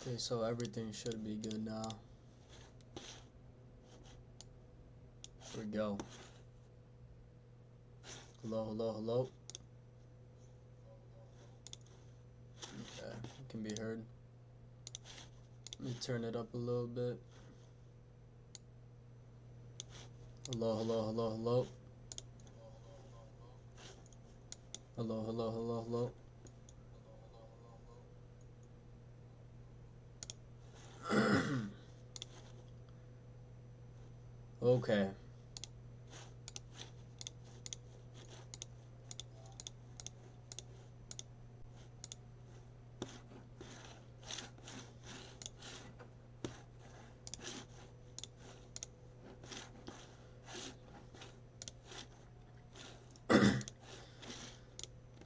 Okay, so everything should be good now. Here we go. Hello, hello, hello. Okay, it can be heard. Let me turn it up a little bit. Hello, hello, hello, hello. Hello, hello, hello, hello. Okay.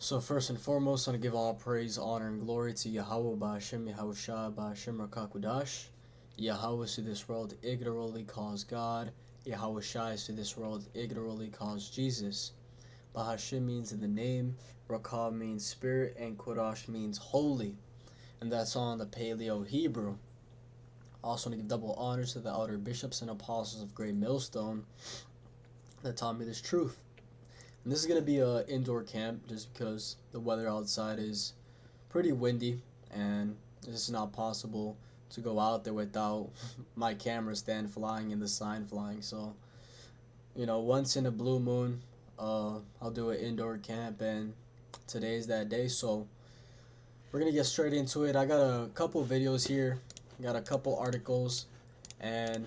So first and foremost, I want to give all praise, honor, and glory to Yahweh Ba'Hashem Yahushua Ba'Hashem Rakakudash. Yahweh is to this world ignorantly calls God. Yahweh Shai is to this world ignorantly calls Jesus. Ba'Hashem means in the name, Rakah means spirit, and Kodash means holy. And that's all in the Paleo Hebrew. Also want to give double honors to the elder bishops and apostles of Great Millstone that taught me this truth. And this is going to be an indoor camp just because the weather outside is pretty windy and it's not possible to go out there without my camera stand flying and the sign flying. So, once in a blue moon, I'll do an indoor camp, and today's that day. So we're going to get straight into it. I got a couple videos here, got a couple articles, and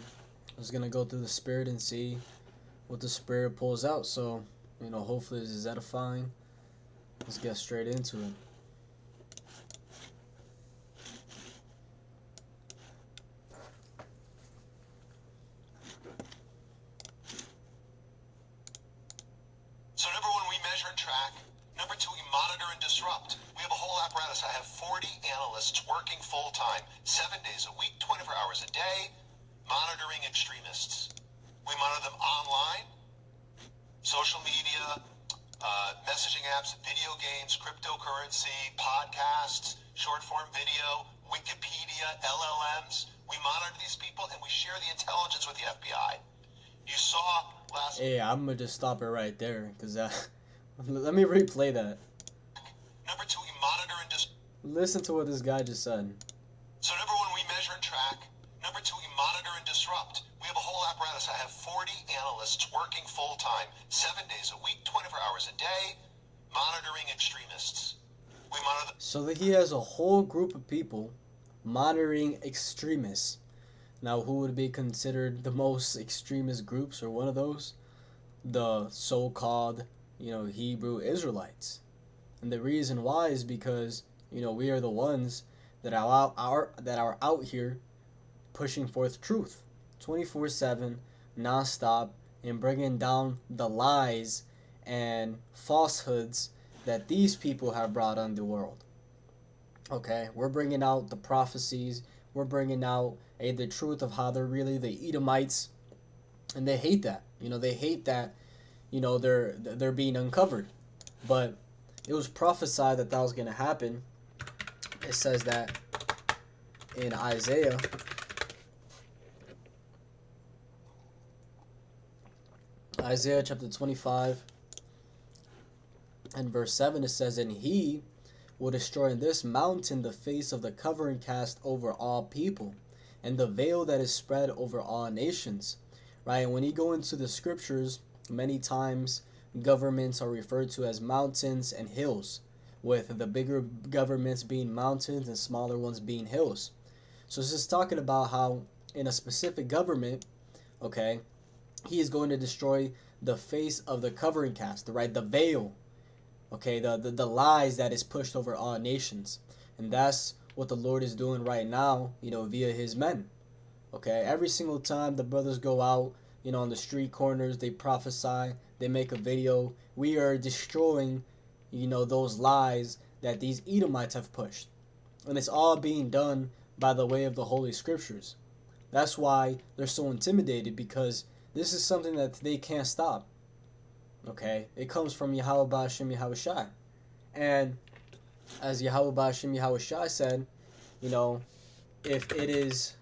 I was going to go through the Spirit and see what the Spirit pulls out. So, hopefully this is edifying. Let's get straight into it. So number one, we measure and track. Number two, we monitor and disrupt. We have a whole apparatus. I have 40 analysts working full time, 7 days a week, 24 hours a day, monitoring extremists. We monitor them online, social media, messaging apps, video games, cryptocurrency, podcasts, short form video, Wikipedia, LLMs. We monitor these people and we share the intelligence with the FBI. You saw last. Hey, I'm gonna just stop it right there because let me replay that. Number two, we monitor and Listen to what this guy just said. So number one, we measure and track. Number two, we monitor and disrupt. We have a whole apparatus. I have 40 analysts working full time, 7 days a week, 24 hours a day, monitoring extremists. We monitor. So that he has a whole group of people monitoring extremists. Now, who would be considered the most extremist groups, or one of those? The so-called, Hebrew Israelites. And the reason why is because, we are the ones that are out here pushing forth truth 24/7, nonstop, and bringing down the lies and falsehoods that these people have brought on the world. Okay, we're bringing out the prophecies. We're bringing out the truth of how they're really the Edomites, and they hate that. They hate that. They're being uncovered, but it was prophesied that was going to happen. It says that in Isaiah. Isaiah chapter 25 and verse 7, it says, "And he will destroy in this mountain the face of the covering cast over all people, and the veil that is spread over all nations." Right? And when you go into the scriptures, many times governments are referred to as mountains and hills, with the bigger governments being mountains and smaller ones being hills. So this is talking about how in a specific government, okay, he is going to destroy the face of the covering cast, right? The veil, okay, the lies that is pushed over all nations. And that's what the Lord is doing right now, via his men. Okay, every single time the brothers go out, on the street corners, they prophesy, they make a video. We are destroying, those lies that these Edomites have pushed. And it's all being done by the way of the Holy Scriptures. That's why they're so intimidated, because this is something that they can't stop. Okay? It comes from Yahweh Ba'Hashem Yahushai. And as Yahweh Ba'Hashem Yahushai said, if it is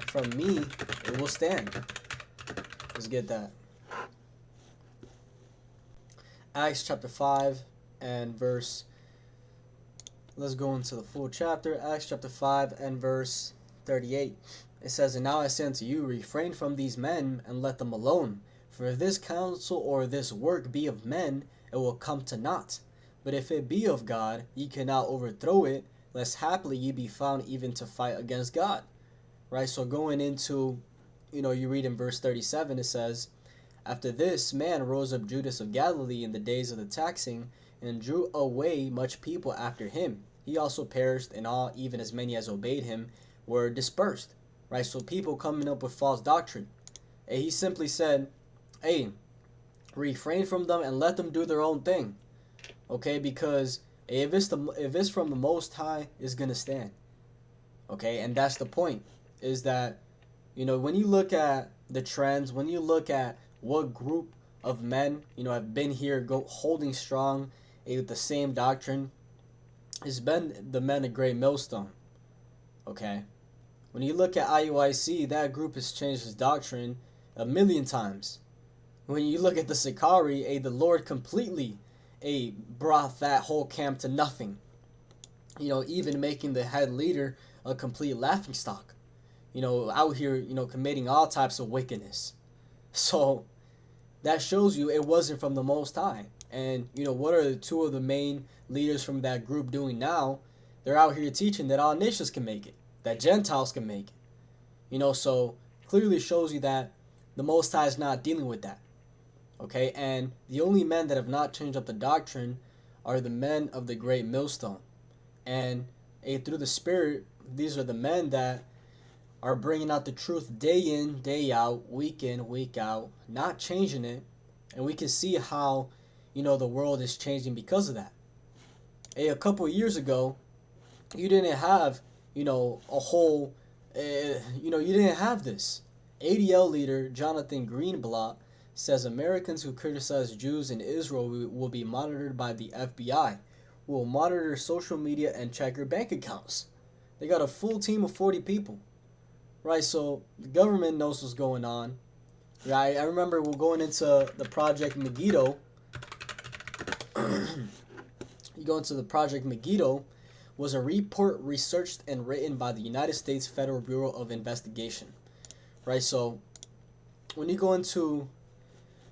from me, it will stand. Let's get that. Acts chapter 5 and verse. Let's go into the full chapter. Acts chapter 5 and verse 38. It says, "And now I say unto you, refrain from these men, and let them alone. For if this counsel or this work be of men, it will come to naught. But if it be of God, ye cannot overthrow it, lest haply ye be found even to fight against God." Right? So going into, you read in verse 37, it says, "After this man rose up Judas of Galilee in the days of the taxing, and drew away much people after him. He also perished, and all, even as many as obeyed him, were dispersed." Right? So people coming up with false doctrine. And he simply said, hey, refrain from them and let them do their own thing. Okay? Because if it's from the Most High, it's going to stand. Okay? And that's the point, is that, when you look at the trends, when you look at what group of men, have been here holding strong with the same doctrine, it's been the men of Great Millstone. Okay? When you look at IUIC, that group has changed its doctrine a million times. When you look at the Sakari, the Lord completely brought that whole camp to nothing. Even making the head leader a complete laughingstock. Out here, committing all types of wickedness. So that shows you it wasn't from the Most High. And, what are the two of the main leaders from that group doing now? They're out here teaching that all nations can make it, that Gentiles can make it. So clearly shows you that the Most High is not dealing with that. Okay, and the only men that have not changed up the doctrine are the men of the Great Millstone. And through the Spirit, these are the men that are bringing out the truth day in, day out, week in, week out, not changing it. And we can see how, the world is changing because of that. A couple of years ago, you didn't have, a whole, you didn't have this. ADL leader Jonathan Greenblatt says Americans who criticize Jews in Israel will be monitored by the FBI, who will monitor social media and check your bank accounts. They got a full team of 40 people. Right, so the government knows what's going on. Right, I remember we're going into the Project Megiddo. You go into the Project Megiddo, was a report researched and written by the United States Federal Bureau of Investigation. Right, so when you go into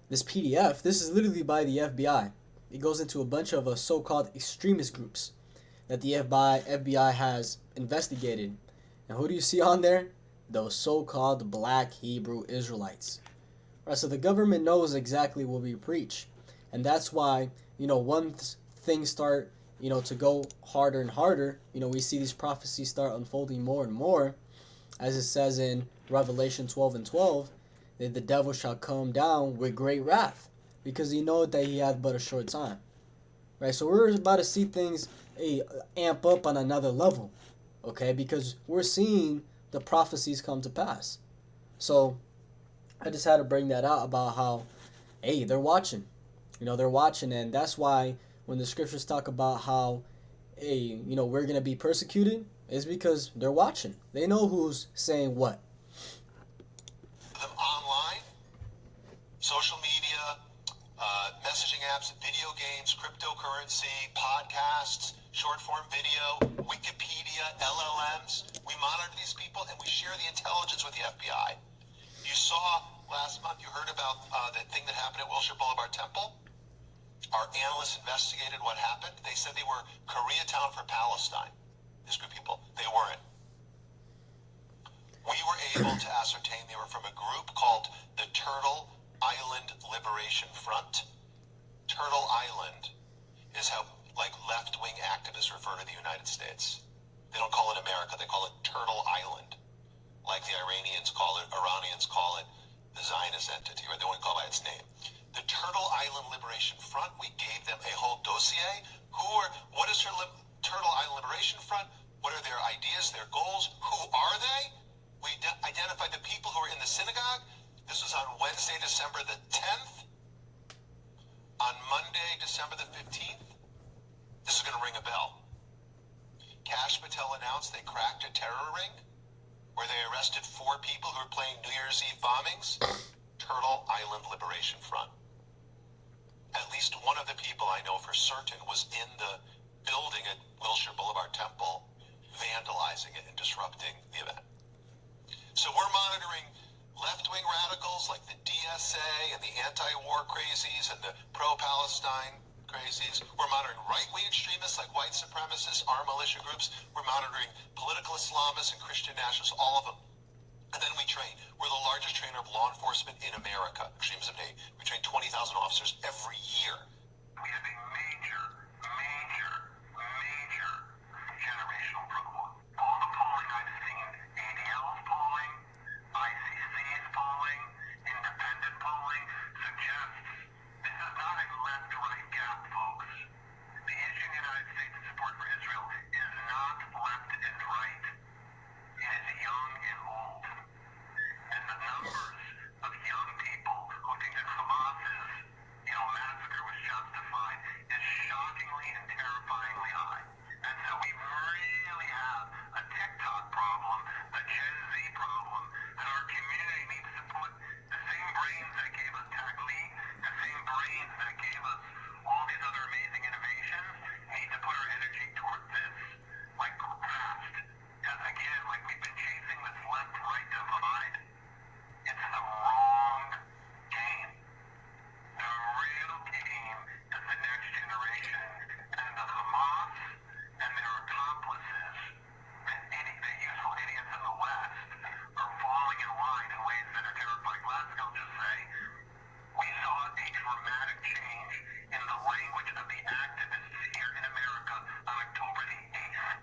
this PDF, this is literally by the FBI. It goes into a bunch of so-called extremist groups that the FBI has investigated. And who do you see on there? Those so-called black Hebrew Israelites. Right, so the government knows exactly what we preach. And that's why, once things start, to go harder and harder, we see these prophecies start unfolding more and more. As it says in Revelation 12 and 12, that the devil shall come down with great wrath, because he knoweth that he hath but a short time. Right, so we're about to see things amp up on another level. Okay, because we're seeing the prophecies come to pass. So I just had to bring that out about how, they're watching. They're watching, and that's why when the scriptures talk about how, we're going to be persecuted, it's because they're watching. They know who's saying what. Them online, social media, messaging apps, video games, cryptocurrency, podcasts, short-form video, Wikipedia, LLMs. We monitor these people and we share the intelligence with the FBI. You saw last month, you heard about that thing that happened at Wilshire Boulevard Temple? Our analysts investigated what happened. They said they were Koreatown for Palestine. This group of people, they weren't. We were able to ascertain they were from a group called the Turtle Island Liberation Front. Turtle Island is how left-wing activists refer to the United States. They don't call it America, they call it Turtle Island. Like the Iranians call it the Zionist entity, or they won't call it by its name. The Turtle Island Liberation Front, we gave them a whole dossier. What is Turtle Island Liberation Front? What are their ideas, their goals? Who are they? We identified the people who were in the synagogue. This was on Wednesday, December the 10th. On Monday, December the 15th. This is going to ring a bell. Cash Mattel announced they cracked a terror ring where they arrested 4 people who were playing New Year's Eve bombings? Turtle Island Liberation Front. At least one of the people I know for certain was in the building at Wilshire Boulevard Temple, vandalizing it and disrupting the event. So we're monitoring left-wing radicals like the DSA and the anti-war crazies and the pro-Palestine crazies. We're monitoring right-wing extremists like white supremacists, armed militia groups. We're monitoring political Islamists and Christian nationalists, all of them. And then we train. We're the largest trainer of law enforcement in America, Extremism Day. We train 20,000 officers every year. We have a major generational problem. All the polling I've seen, ADL's polling, ICC's polling, independent polling, suggests this is not a left-right gap, folks. The issue in the United States in support for Israel is not left and right. It is young and old. And the numbers of young people who think that Hamas's, massacre was justified is shockingly and terrifyingly high. And so we really have a TikTok problem, a Gen Z problem, and our community needs to put the same brains that gave us Taglit, the same brains that gave us all these other amazing innovations, need to put our energy toward this, like fast. Because again, like we've been chasing this left-right divide, it's the wrong game. The real game is the next generation, and the Hamas and their accomplices, the useful idiots in the West, are falling in line in ways that are terrifying. Lastly, I'll just say, we saw a dramatic change in the language of the activists here in America on October the 8th.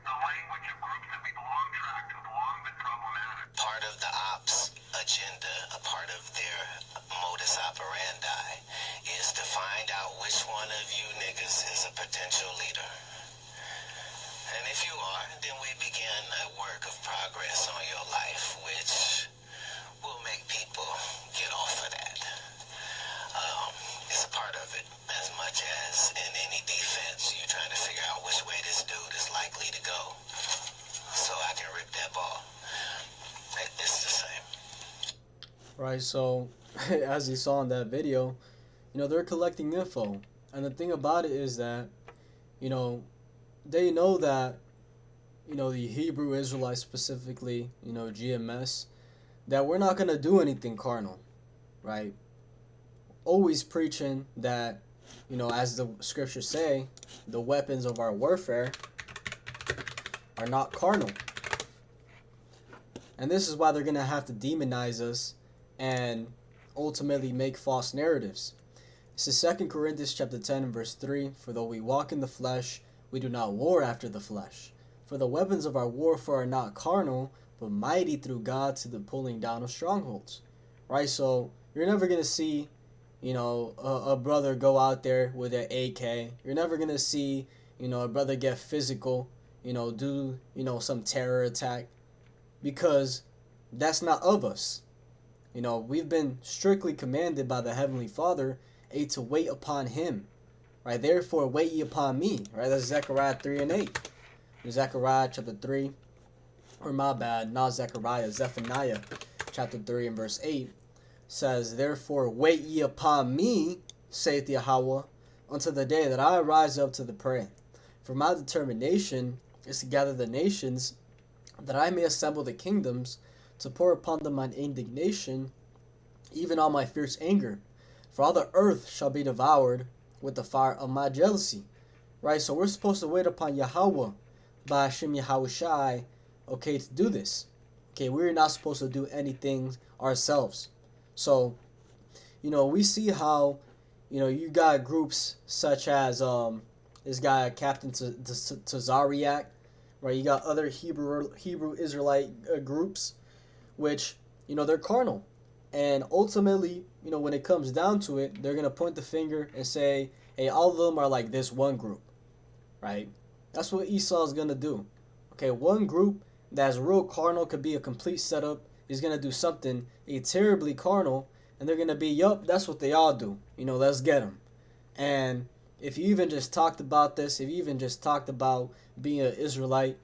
The language of groups that we've long tracked, who've long been problematic. Part of the ops agenda, a part of their modus operandi, is to find out which one of you niggas is a potential leader. And if you are, then we begin a work of progress on your life, which will make people get off of that. It's a part of it, as much as in any defense, you're trying to figure out which way this dude is likely to go, so I can rip that ball. It's the same. Right, so as you saw in that video, they're collecting info. And the thing about it is that, they know that, the Hebrew Israelites specifically, GMS, that we're not going to do anything carnal, right? Always preaching that, as the scriptures say, the weapons of our warfare are not carnal. And this is why they're going to have to demonize us and ultimately make false narratives. This is 2 Corinthians chapter 10 and verse 3. For though we walk in the flesh, we do not war after the flesh. For the weapons of our warfare are not carnal, but mighty through God to the pulling down of strongholds. Right? So you're never going to see, a brother go out there with an AK. You're never going to see, a brother get physical, do, some terror attack. Because that's not of us. We've been strictly commanded by the Heavenly Father to wait upon Him. Right? Therefore, wait ye upon me. Right? That's Zechariah 3 and 8. Zechariah chapter 3. Or my bad, not Zechariah. Zephaniah chapter 3 and verse 8 says, Therefore, wait ye upon me, saith Yahweh, until the day that I rise up to the prey. For my determination is to gather the nations, that I may assemble the kingdoms, to pour upon them mine indignation, even all my fierce anger. For all the earth shall be devoured with the fire of my jealousy. Right, so we're supposed to wait upon Yahweh, by Hashem Yahushai, okay, to do this. Okay, we're not supposed to do anything ourselves. So, we see how, you got groups such as this guy, Captain Tazariak, right? You got other Hebrew Israelite groups, which, they're carnal. And ultimately, when it comes down to it, they're going to point the finger and say, hey, all of them are like this one group, right? That's what Esau is going to do. Okay, one group that's real carnal could be a complete setup. Is going to do something terribly carnal, and they're going to be, yup, that's what they all do. Let's get them. And if you even just talked about this, if you even just talked about being an Israelite,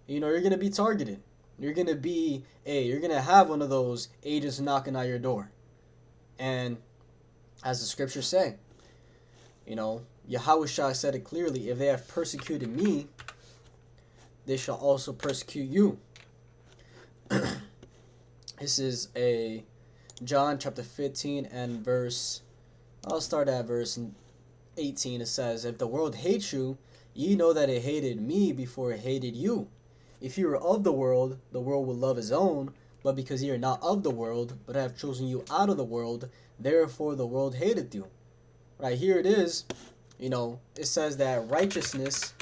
you're gonna be targeted. You're gonna be you're gonna have one of those agents knocking at your door. And as the scriptures say, Yahushua said it clearly, if they have persecuted me, they shall also persecute you. This is a John chapter 15 and I'll start at verse 18. It says, if the world hates you, ye know that it hated me before it hated you. If you were of the world will love his own, but because ye are not of the world, but have chosen you out of the world, therefore the world hateth you. Right here it is, it says that righteousness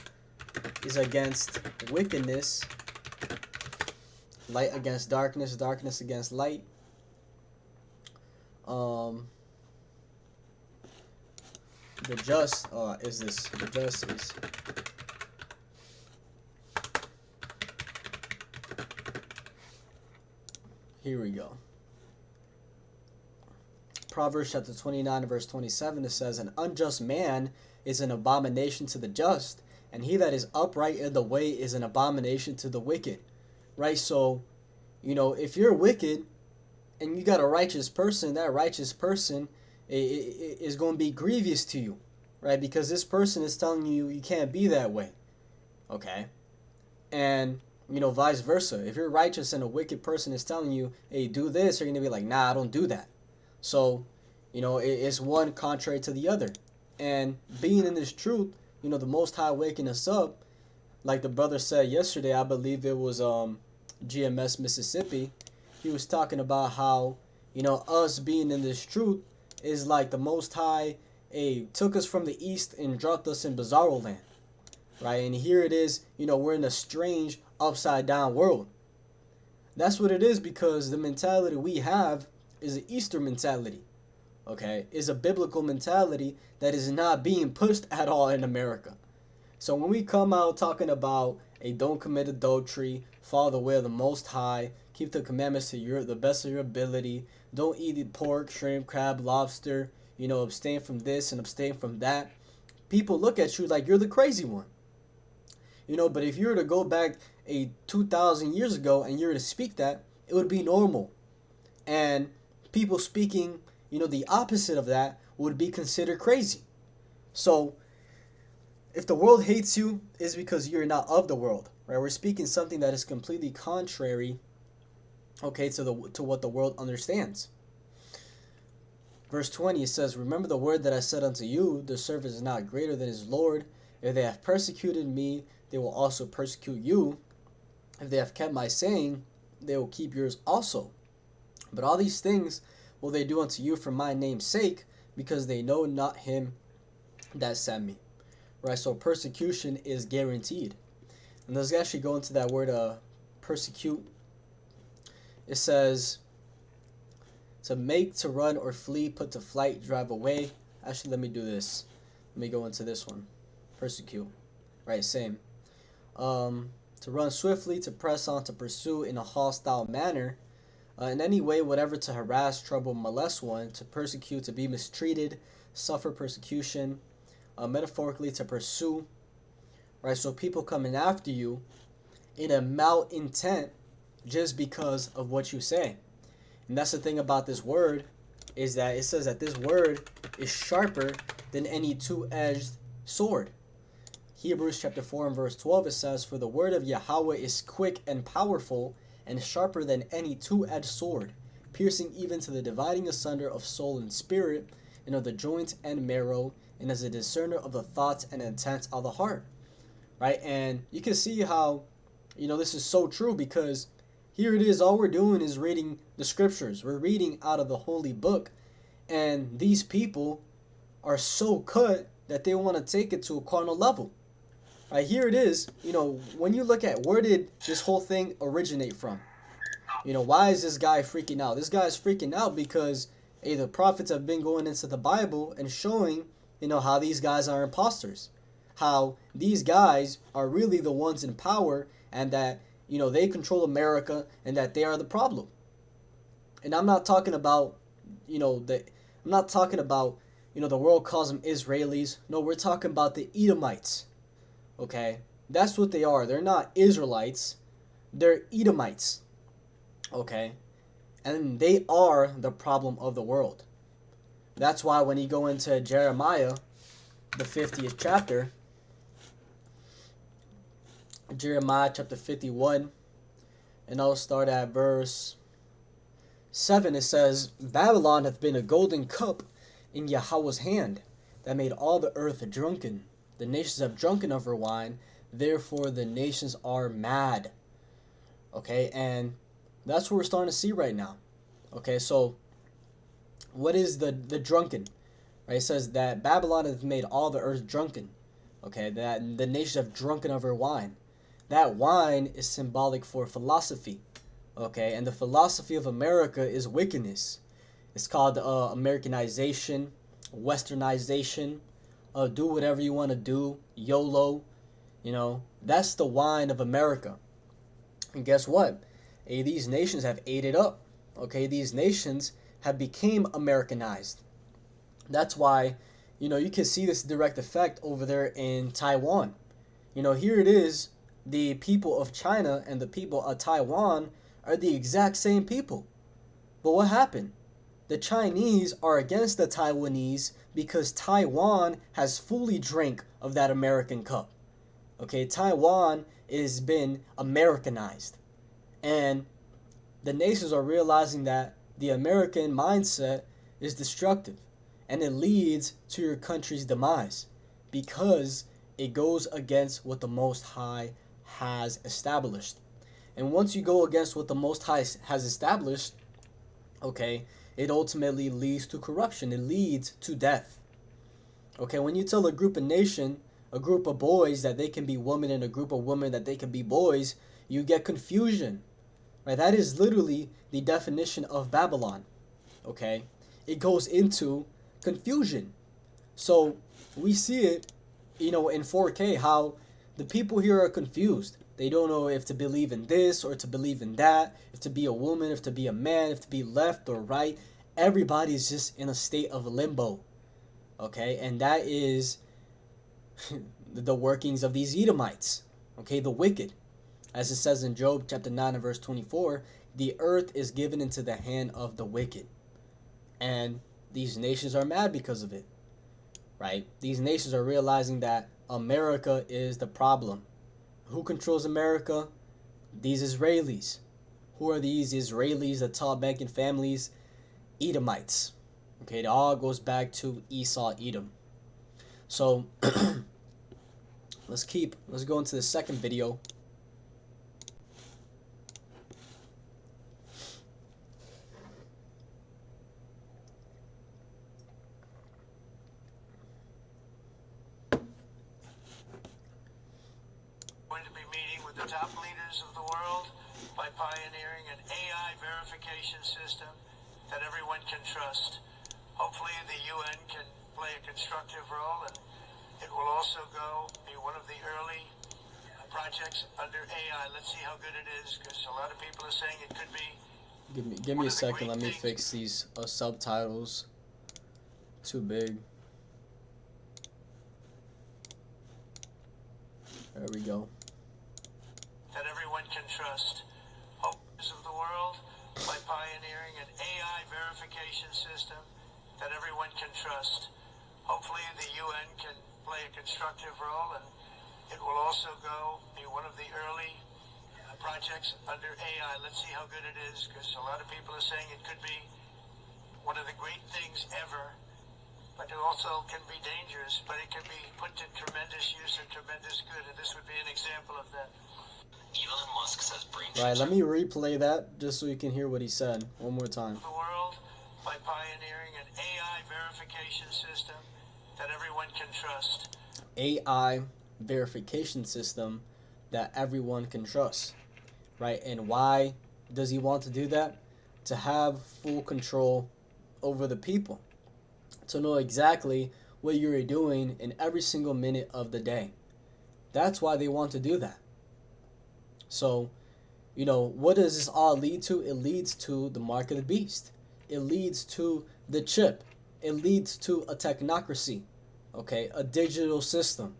is against wickedness, light against darkness, darkness against light. The just is here we go. Proverbs chapter 29 verse 27, it says, an unjust man is an abomination to the just, and he that is upright in the way is an abomination to the wicked. Right? So, if you're wicked and you got a righteous person, that righteous person is going to be grievous to you, right? Because this person is telling you you can't be that way, okay? And, vice versa. If you're righteous and a wicked person is telling you, hey, do this, you're going to be like, nah, I don't do that. So, it's one contrary to the other. And being in this truth, the Most High waking us up, like the brother said yesterday, I believe it was GMS Mississippi, he was talking about how, us being in this truth is like the Most High took us from the east and dropped us in Bizarro land, right? And here it is, we're in a strange upside down world. That's what it is, because the mentality we have is an Eastern mentality, okay? Is a biblical mentality that is not being pushed at all in America. So when we come out talking about don't commit adultery, follow the way of the Most High, keep the commandments to the best of your ability, don't eat pork, shrimp, crab, lobster, abstain from this and abstain from that, people look at you like you're the crazy one. But if you were to go back 2,000 years ago and you were to speak that, it would be normal. And people speaking, the opposite of that would be considered crazy. So if the world hates you, it's because you're not of the world, right? We're speaking something that is completely contrary, okay, to what the world understands. Verse 20, it says, remember the word that I said unto you, the servant is not greater than his Lord. If they have persecuted me, they will also persecute you. If they have kept my saying, they will keep yours also. But all these things will they do unto you for my name's sake, because they know not him that sent me. Right, so persecution is guaranteed. And let's actually go into that word persecute. It says to make, to run, or flee, put to flight, drive away. Actually, let me do this. Let me go into this one. Persecute. Right, same. To run swiftly, to press on, to pursue in a hostile manner. In any way, whatever, to harass, trouble, molest one. To persecute, to be mistreated, suffer persecution. Metaphorically, to pursue. Right, so people coming after you in a malintent just because of what you say. And that's the thing about this word, is that it says that this word is sharper than any two-edged sword. Hebrews chapter 4 and verse 12, it says, for the word of Yahweh is quick and powerful and sharper than any two-edged sword, piercing even to the dividing asunder of soul and spirit, and of the joints and marrow, and as a discerner of the thoughts and intents of the heart. Right? And you can see how, this is so true, because here it is, all we're doing is reading the scriptures. We're reading out of the holy book, and these people are so cut that they want to take it to a carnal level. Right, here it is, when you look at where did this whole thing originate from? Why is this guy freaking out? This guy's freaking out because the prophets have been going into the Bible and showing, how these guys are imposters. How these guys are really the ones in power, and that, they control America, and that they are the problem. And I'm not talking about, I'm not talking about, the world calls them Israelis. No, we're talking about the Edomites. Okay? That's what they are. They're not Israelites. They're Edomites. Okay? And they are the problem of the world. That's why when you go into Jeremiah, the 50th chapter, Jeremiah chapter 51, and I'll start at verse 7, it says, Babylon hath been a golden cup in Yahweh's hand, that made all the earth drunken. The nations have drunken of her wine, therefore the nations are mad. Okay, and that's what we're starting to see right now. Okay, so what is the drunken? Right, it says that Babylon hath made all the earth drunken. Okay, that the nations have drunken of her wine. That wine is symbolic for philosophy. Okay, and the philosophy of America is wickedness. It's called Americanization, Westernization, do whatever you want to do, YOLO. That's the wine of America. And guess what? These nations have ate it up. Okay, these nations have become Americanized. That's why, you can see this direct effect over there in Taiwan. Here it is, the people of China and the people of Taiwan are the exact same people. But what happened? The Chinese are against the Taiwanese because Taiwan has fully drank of that American cup. Okay, Taiwan has been Americanized. And the nations are realizing that the American mindset is destructive. And it leads to your country's demise because it goes against what the Most High has established. And once you go against what the Most High has established, okay, it ultimately leads to corruption. It leads to death. Okay, when you tell a group of boys that they can be women and a group of women that they can be boys, you get confusion. Right? That is literally the definition of Babylon. Okay? It goes into confusion. So we see it, in 4K, how the people here are confused. They don't know if to believe in this or to believe in that, if to be a woman, if to be a man, if to be left or right. Everybody's just in a state of limbo. Okay? And that is the workings of these Edomites. Okay? The wicked. As it says in Job chapter 9 and verse 24, the earth is given into the hand of the wicked. And these nations are mad because of it. Right? These nations are realizing that America is the problem. Who controls America? These Israelis. Who are these Israelis, the tall banking families? Edomites. Okay, it all goes back to Esau, Edom. So, let's go into the second video. Going to be meeting with the top leaders of the world by pioneering an AI verification system that everyone can trust. Hopefully the UN can play a constructive role, and it will also be one of the early projects under AI. Let's see how good it is, because a lot of people are saying it could be. Give me a second. Let me fix these subtitles. Too big. There we go. That everyone can trust. Hopes of the world by pioneering an AI verification system that everyone can trust. Hopefully the UN can play a constructive role, and it will also be one of the early projects under AI. Let's see how good it is, because a lot of people are saying it could be one of the great things ever, but it also can be dangerous, but it can be put to tremendous use and tremendous good, and this would be an example of that. Elon Musk says brain Right, let me replay that just so you can hear what he said one more time. The world by pioneering an AI verification system that everyone can trust. AI verification system that everyone can trust. Right? And why does he want to do that? To have full control over the people. To know exactly what you're doing in every single minute of the day. That's why they want to do that. So, what does this all lead to? It leads to the mark of the beast. It leads to the chip. it leads to a technocracy, okay, a digital system.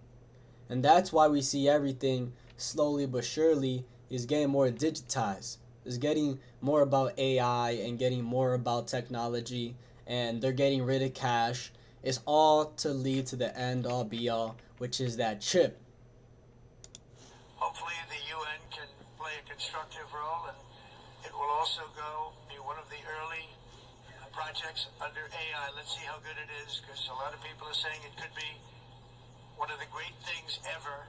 And that's why we see everything slowly but surely is getting more digitized. It's getting more about AI and getting more about technology, and they're getting rid of cash. It's all to lead to the end all be all, which is that chip. Hopefully the UN can play a constructive role, and it will also be one of the early projects under AI. Let's see how good it is, because a lot of people are saying it could be one of the great things ever,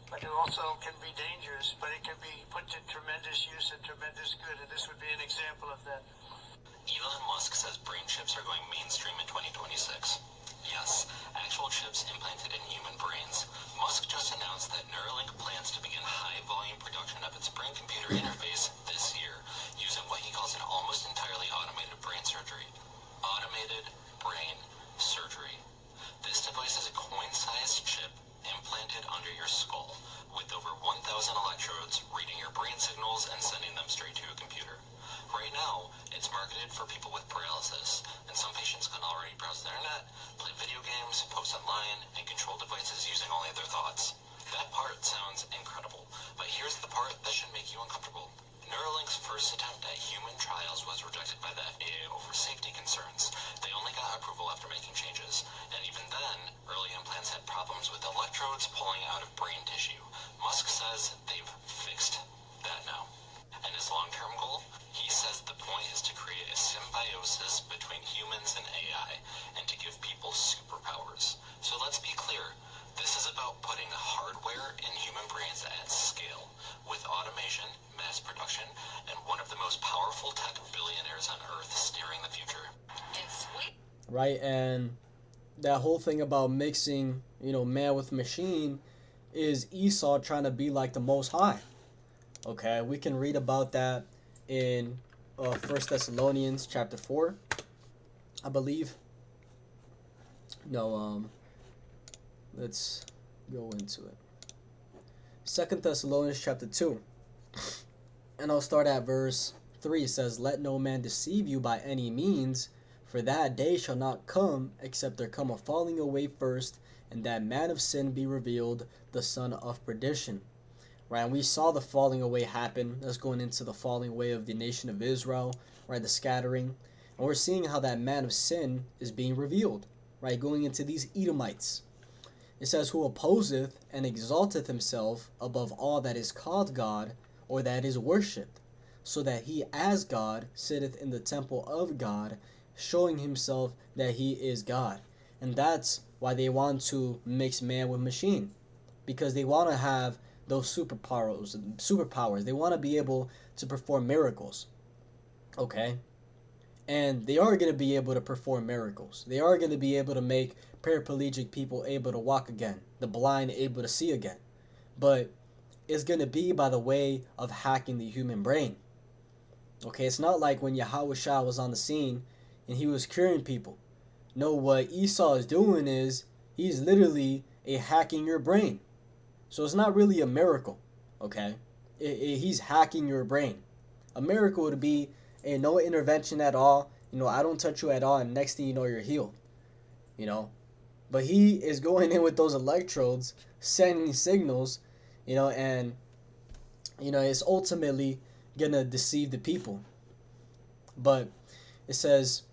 but it also can be dangerous, but it can be put to tremendous use and tremendous good, and this would be an example of that. Elon Musk says brain chips are going mainstream in 2026. Yes, actual chips implanted in human brains. Musk just announced that Neuralink plans to begin high-volume production of its brain-computer interface this year, using what he calls an almost entirely automated brain surgery. Automated brain surgery. This device is a coin-sized chip implanted under your skull, with over 1,000 electrodes reading your brain signals and sending them straight to a computer. Right now, it's marketed for people with paralysis, and some patients can already browse the internet, play video games, post online, and control devices using only their thoughts. That part sounds incredible, but here's the part that should make you uncomfortable. Neuralink's first attempt at human trials was rejected by the FDA over safety concerns. They only got approval after making changes, and even then, early implants had problems with electrodes pulling out of brain tissue. Musk says they've fixed that now. And his long-term goal? He says the point is to create a symbiosis between humans and AI, and to give people superpowers. So let's be clear, this is about putting hardware in human brains at scale, with automation, mass production, and one of the most powerful tech billionaires on Earth steering the future. Right, and that whole thing about mixing, man with machine is Esau trying to be like the Most High. Okay, we can read about that in 1 Thessalonians chapter 4, I believe. No, let's go into it. 2 Thessalonians chapter 2, and I'll start at verse 3. It says, "Let no man deceive you by any means, for that day shall not come, except there come a falling away first, and that man of sin be revealed, the son of perdition." Right, and we saw the falling away happen. That's going into the falling away of the nation of Israel, right, the scattering. And we're seeing how that man of sin is being revealed, right, going into these Edomites. It says, "Who opposeth and exalteth himself above all that is called God, or that is worshipped, so that he as God sitteth in the temple of God, showing himself that he is God." And that's why they want to mix man with machine, because they want to have those superpowers. They want to be able to perform miracles. Okay? And they are going to be able to perform miracles. They are going to be able to make paraplegic people able to walk again, the blind able to see again. But it's going to be by the way of hacking the human brain. Okay? It's not like when Yahushua was on the scene and he was curing people. No, what Esau is doing is he's literally hacking your brain. So it's not really a miracle, okay? He's hacking your brain. A miracle would be no intervention at all. I don't touch you at all, and next thing you know, you're healed. But he is going in with those electrodes, sending signals, and it's ultimately gonna deceive the people. But it says,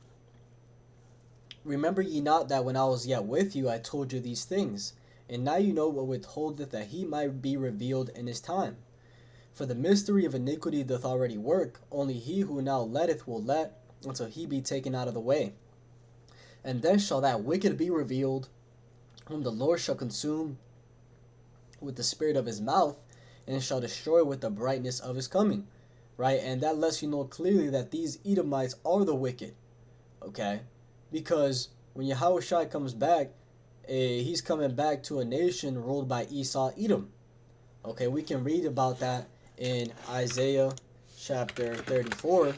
"Remember ye not that when I was yet with you, I told you these things? And now you know what withholdeth, that he might be revealed in his time. For the mystery of iniquity doth already work, only he who now letteth will let, until he be taken out of the way. And then shall that wicked be revealed, whom the Lord shall consume with the spirit of his mouth, and shall destroy with the brightness of his coming." Right? And that lets you know clearly that these Edomites are the wicked. Okay? Because when Yahushua comes back, he's coming back to a nation ruled by Esau, Edom. Okay, we can read about that in Isaiah chapter 34.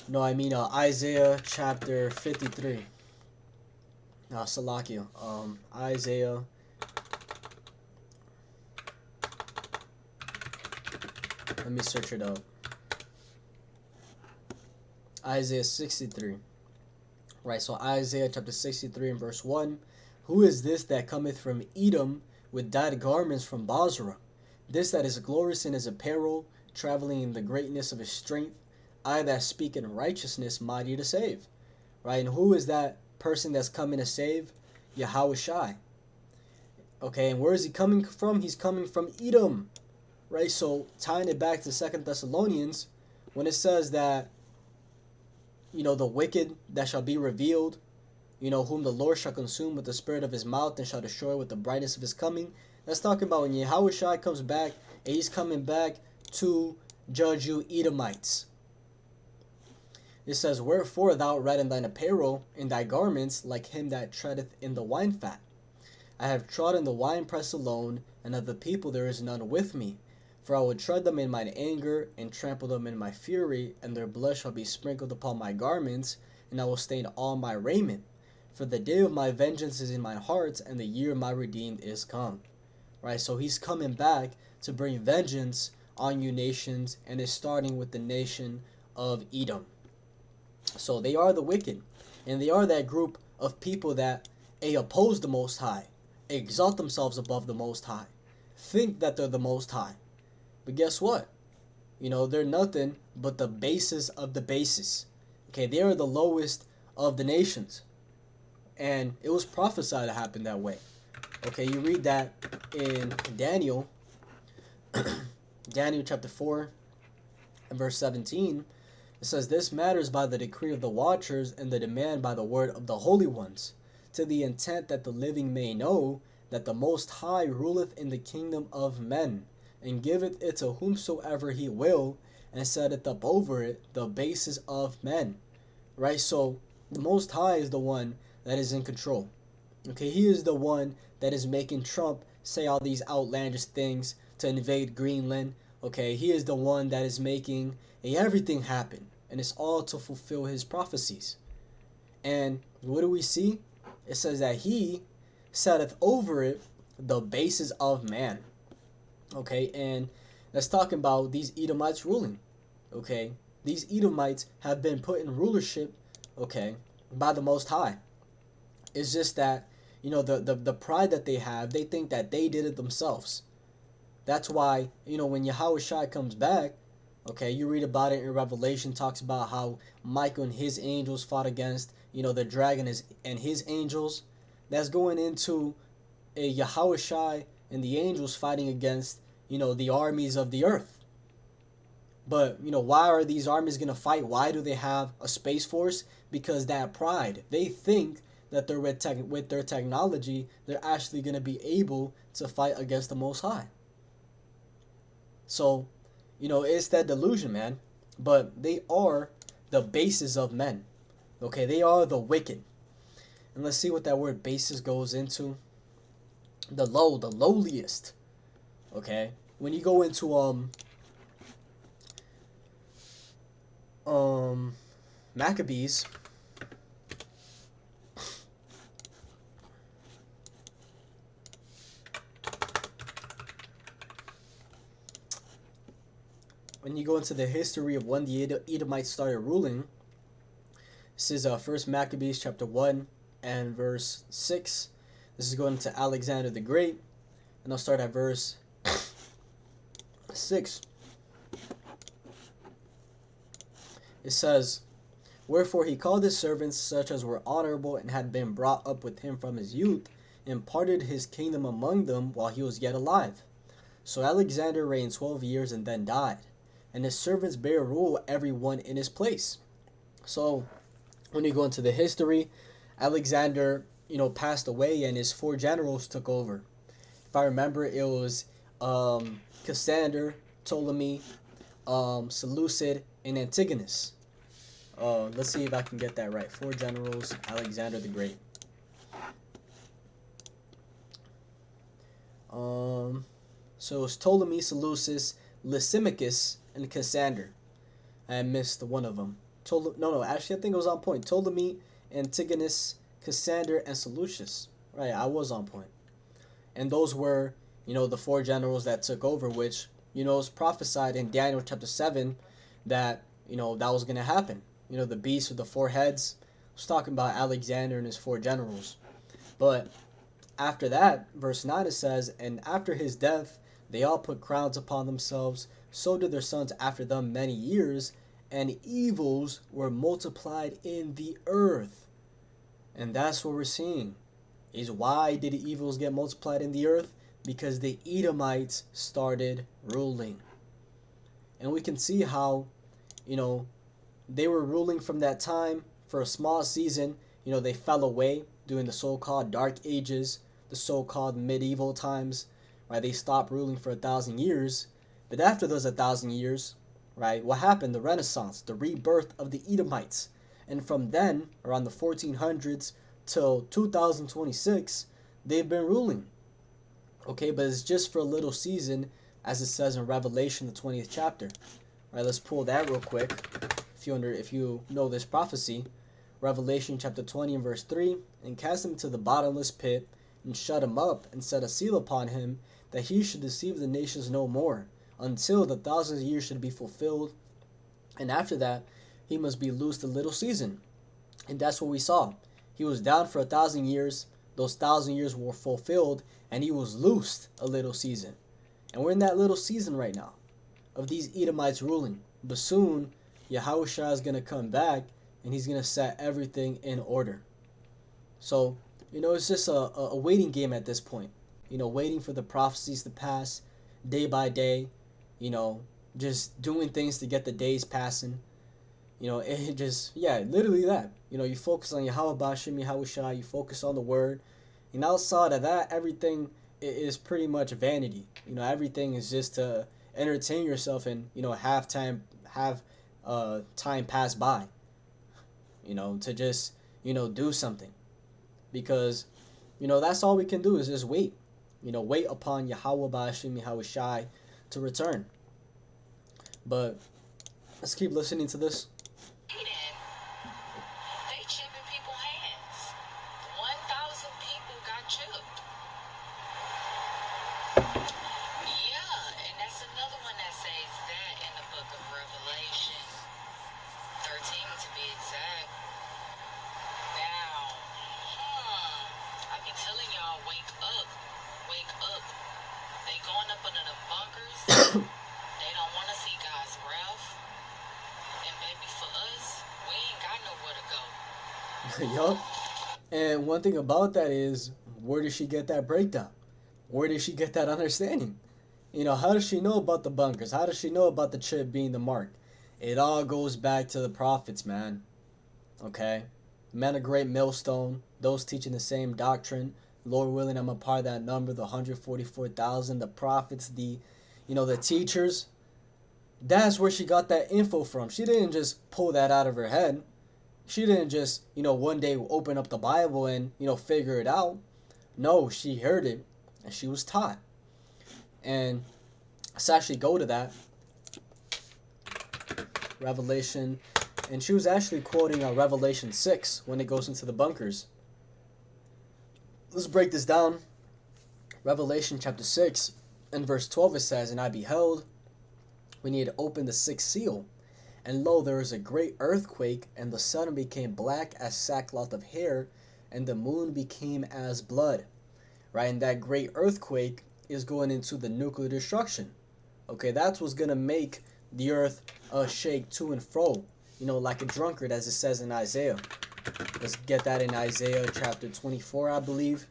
No, I mean Isaiah chapter 53. Salakia. Isaiah. Let me search it up. Isaiah 63. Right, so Isaiah chapter 63 and verse 1. Who is this that cometh from Edom with dyed garments from Basra? This that is glorious in his apparel, traveling in the greatness of his strength. I that speak in righteousness, mighty to save. Right, and who is that person that's coming to save? Yahushai. Okay, and where is he coming from? He's coming from Edom. Right, so tying it back to 2 Thessalonians, when it says that, the wicked that shall be revealed, whom the Lord shall consume with the spirit of his mouth and shall destroy with the brightness of his coming. That's talking about when Yahushua comes back, and he's coming back to judge you Edomites. It says, wherefore thou art in thine apparel, in thy garments, like him that treadeth in the wine fat. I have trodden the winepress alone, and of the people there is none with me. For I will tread them in mine anger, and trample them in my fury, and their blood shall be sprinkled upon my garments, and I will stain all my raiment. For the day of my vengeance is in my heart, and the year of my redeemed is come. Right, so he's coming back to bring vengeance on you nations, and is starting with the nation of Edom. So they are the wicked, and they are that group of people that oppose the Most High, exalt themselves above the Most High, think that they're the Most High. But guess what? They're nothing but the basis of the basis. Okay, they are the lowest of the nations. And it was prophesied to happen that way. Okay, you read that in Daniel, Daniel chapter 4 and verse 17. It says, this matters by the decree of the watchers and the demand by the word of the holy ones, to the intent that the living may know that the Most High ruleth in the kingdom of men, and giveth it to whomsoever he will, and setteth up over it the basis of men. Right, so the Most High is the one that is in control. Okay, he is the one that is making Trump say all these outlandish things to invade Greenland. Okay, he is the one that is making everything happen, and it's all to fulfill his prophecies. And what do we see? It says that he setteth over it the basis of man. Okay, and that's talking about these Edomites ruling. Okay, these Edomites have been put in rulership, okay, by the Most High. It's just that, the pride that they have, they think that they did it themselves. That's why, when Yahushua comes back, okay, you read about it in Revelation, talks about how Michael and his angels fought against, the dragon and his angels. That's going into a Yahushua and the angels fighting against, the armies of the earth. But, why are these armies going to fight? Why do they have a space force? Because that pride. They think that they're with their technology, they're actually going to be able to fight against the Most High. So, it's that delusion, man. But they are the basis of men. Okay, they are the wicked. And let's see what that word basis goes into. The lowliest. Okay, when you go into Maccabees, when you go into the history of when the Edomites started ruling, this is 1 Maccabees chapter 1 and verse 6. This is going to Alexander the Great, and I'll start at verse 6. It says, wherefore he called his servants such as were honorable and had been brought up with him from his youth, and parted his kingdom among them while he was yet alive. So Alexander reigned 12 years and then died, and his servants bare rule every one in his place. So when you go into the history, Alexander, passed away, and his 4 generals took over. If I remember, it was Cassander, Ptolemy, Seleucid, and Antigonus. Let's see if I can get that right. 4 generals, Alexander the Great. So it was Ptolemy, Seleucus, Lysimachus, and Cassander. I missed one of them. Actually, I think it was on point. Ptolemy, Antigonus, Cassander, and Seleucus. Right, I was on point. And those were, the 4 generals that took over, which, was prophesied in Daniel chapter 7 that, that was going to happen. The beast with the 4 heads It's talking about Alexander and his 4 generals. But after that, verse 9, it says, and after his death, they all put crowns upon themselves. So did their sons after them many years, and evils were multiplied in the earth. And that's what we're seeing. Is why did the evils get multiplied in the earth? Because the Edomites started ruling. And we can see how, they were ruling from that time for a small season. They fell away during the so-called Dark Ages, the so-called medieval times, right? They stopped ruling for 1,000 years. But after those 1,000 years, right, what happened? The Renaissance, the rebirth of the Edomites. And from then, around the 1400s till 2026, they've been ruling. Okay, but it's just for a little season, as it says in Revelation, the 20th chapter. All right, let's pull that real quick. If you know this prophecy, Revelation chapter 20 and verse 3, and cast him to the bottomless pit, and shut him up, and set a seal upon him, that he should deceive the nations no more, until the 1,000 years should be fulfilled. And after that, he must be loosed a little season. And that's what we saw. He was down for 1,000 years. Those 1,000 years were fulfilled, and he was loosed a little season. And we're in that little season right now of these Edomites ruling. But soon, Yahushua is going to come back, and he's going to set everything in order. So, it's just a waiting game at this point. Waiting for the prophecies to pass day by day. Just doing things to get the days passing. It just, literally that. You focus on Yahweh Bashim Yahushua, you focus on the word. And outside of that, everything is pretty much vanity. Everything is just to entertain yourself and, have time pass by. To just, do something. Because, that's all we can do is just wait. Wait upon Yahweh Bashim Yahushua to return. But let's keep listening to this. They chipping people's hands. 1,000 people got chipped. Yeah, and that's another one that says that in the book of Revelation 13 to be exact. Now, I be telling y'all, wake up. Wake up. They going up under the bunkers. They don't want to see God's wrath. And maybe for us, we ain't got nowhere to go. Yup. And one thing about that is, where did she get that breakdown? Where did she get that understanding? How does she know about the bunkers? How does she know about the chip being the mark? It all goes back to the prophets, man. Okay? Men of great millstone, those teaching the same doctrine. Lord willing, I'm a part of that number, the 144,000, the prophets, the teachers. That's where she got that info from. She didn't just pull that out of her head. She didn't just, one day open up the Bible and, figure it out. No, she heard it and she was taught. And let's actually go to that. Revelation. And she was actually quoting Revelation 6 when it goes into the bunkers. Let's break this down. Revelation chapter 6 and verse 12 it says, and I beheld, when he had opened the sixth seal, and lo, there was a great earthquake, and the sun became black as sackcloth of hair, and the moon became as blood. Right? And that great earthquake is going into the nuclear destruction. Okay, that's what's going to make the earth shake to and fro, like a drunkard, as it says in Isaiah. Let's get that in Isaiah chapter 24, I believe.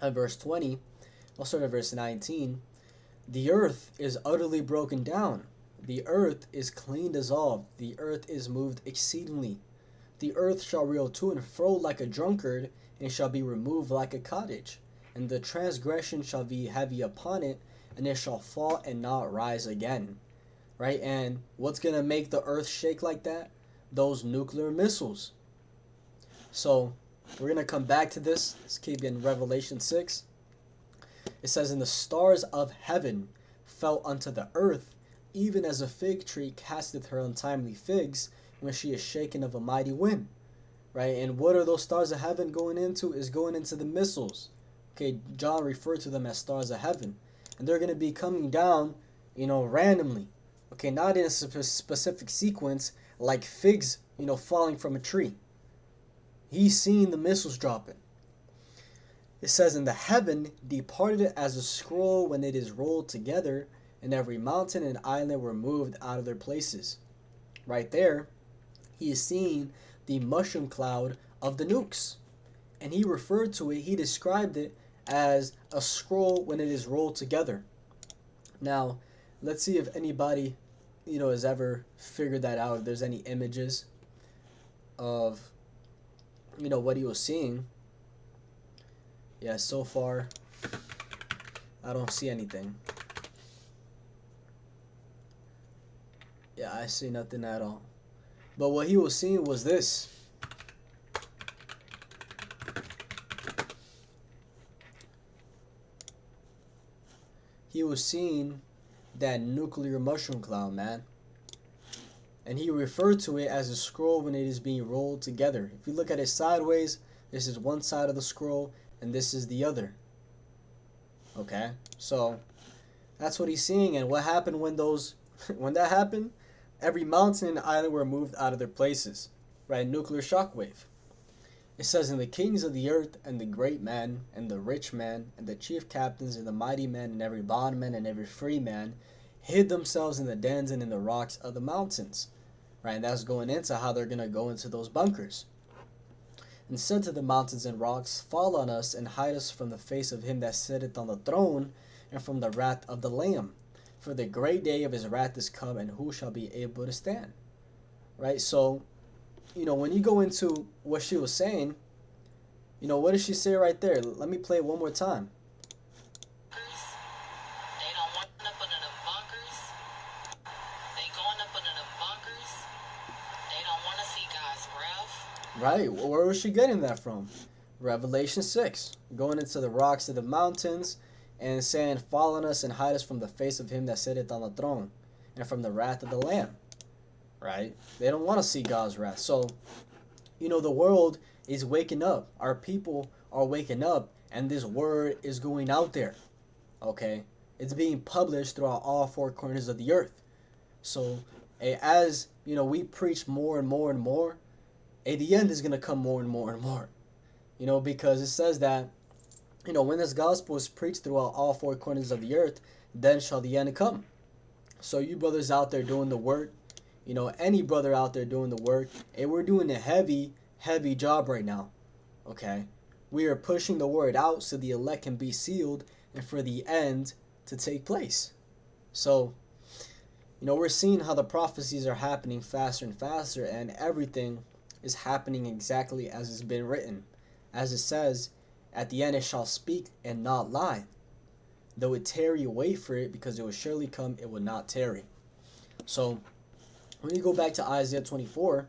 Verse 20. I'll start at verse 19. The earth is utterly broken down. The earth is clean dissolved. The earth is moved exceedingly. The earth shall reel to and fro like a drunkard, and shall be removed like a cottage. And the transgression shall be heavy upon it, and it shall fall and not rise again. Right? And what's going to make the earth shake like that? Those nuclear missiles. So, we're going to come back to this. Let's keep in Revelation 6. It says, and the stars of heaven fell unto the earth, even as a fig tree casteth her untimely figs, when she is shaken of a mighty wind. Right? And what are those stars of heaven going into? Is going into the missiles. Okay, John referred to them as stars of heaven. And they're going to be coming down, randomly. Okay, not in a specific sequence, like figs, falling from a tree. He's seeing the missiles dropping. It says, "In the heaven departed as a scroll when it is rolled together, and every mountain and island were moved out of their places." Right there, he is seeing the mushroom cloud of the nukes. And he referred to it, he described it as a scroll when it is rolled together. Now, let's see if anybody, has ever figured that out. If there's any images of, what he was seeing. Yeah, so far, I don't see anything. Yeah, I see nothing at all. But what he was seeing was this. He was seeing that nuclear mushroom cloud, man. And he referred to it as a scroll when it is being rolled together. If you look at it sideways, this is one side of the scroll and this is the other. Okay? So that's what he's seeing. And what happened when that happened? Every mountain and island were moved out of their places. Right? Nuclear shockwave. It says, "And the kings of the earth, and the great man, and the rich man, and the chief captains, and the mighty men, and every bondman, and every free man, hid themselves in the dens and in the rocks of the mountains." Right? And that's going into how they're going to go into those bunkers. "And said to the mountains and rocks, Fall on us, and hide us from the face of him that sitteth on the throne, and from the wrath of the Lamb. For the great day of his wrath is come, and who shall be able to stand?" Right? So, when you go into what she was saying, what does she say right there? Let me play it one more time. They don't want up under the bunkers. They going up under the bunkers. They don't want to see God's wrath. Right? Where was she getting that from? Revelation 6. Going into the rocks of the mountains and saying, "Fall on us and hide us from the face of him that sitteth on the throne, and from the wrath of the Lamb." Right? They don't want to see God's wrath. So, the world is waking up. Our people are waking up, and this word is going out there. Okay? It's being published throughout all four corners of the earth. So, as, we preach more and more and more, the end is going to come more and more and more. Because it says that, when this gospel is preached throughout all four corners of the earth, then shall the end come. So you brothers out there doing the work, any brother out there doing the work, we're doing a heavy, heavy job right now. Okay? We are pushing the word out so the elect can be sealed and for the end to take place. So, we're seeing how the prophecies are happening faster and faster, and everything is happening exactly as it's been written. As it says, "At the end it shall speak and not lie. Though it tarry, wait for it, because it will surely come, it will not tarry." So, when you go back to Isaiah 24,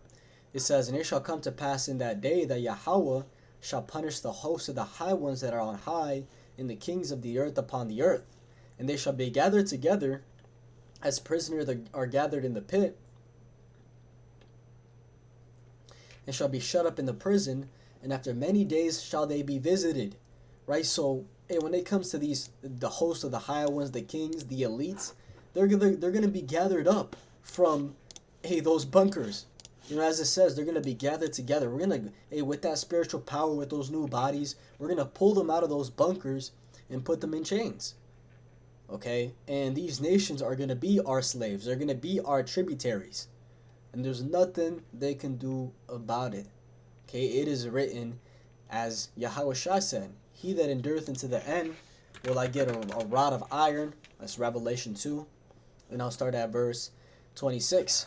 it says, "And it shall come to pass in that day that Yahweh shall punish the hosts of the high ones that are on high, and the kings of the earth upon the earth. And they shall be gathered together, as prisoners are gathered in the pit, and shall be shut up in the prison, and after many days shall they be visited." Right? So, when it comes to the hosts of the high ones, the kings, the elites, they're gonna be gathered up from those bunkers. As it says, they're gonna be gathered together. We're gonna with that spiritual power, with those new bodies, we're gonna pull them out of those bunkers and put them in chains. Okay? And these nations are gonna be our slaves. They're gonna be our tributaries. And there's nothing they can do about it. Okay? It is written, as Yahweh Shai said, "He that endureth unto the end, will I get a rod of iron." That's Revelation 2. And I'll start at verse 26.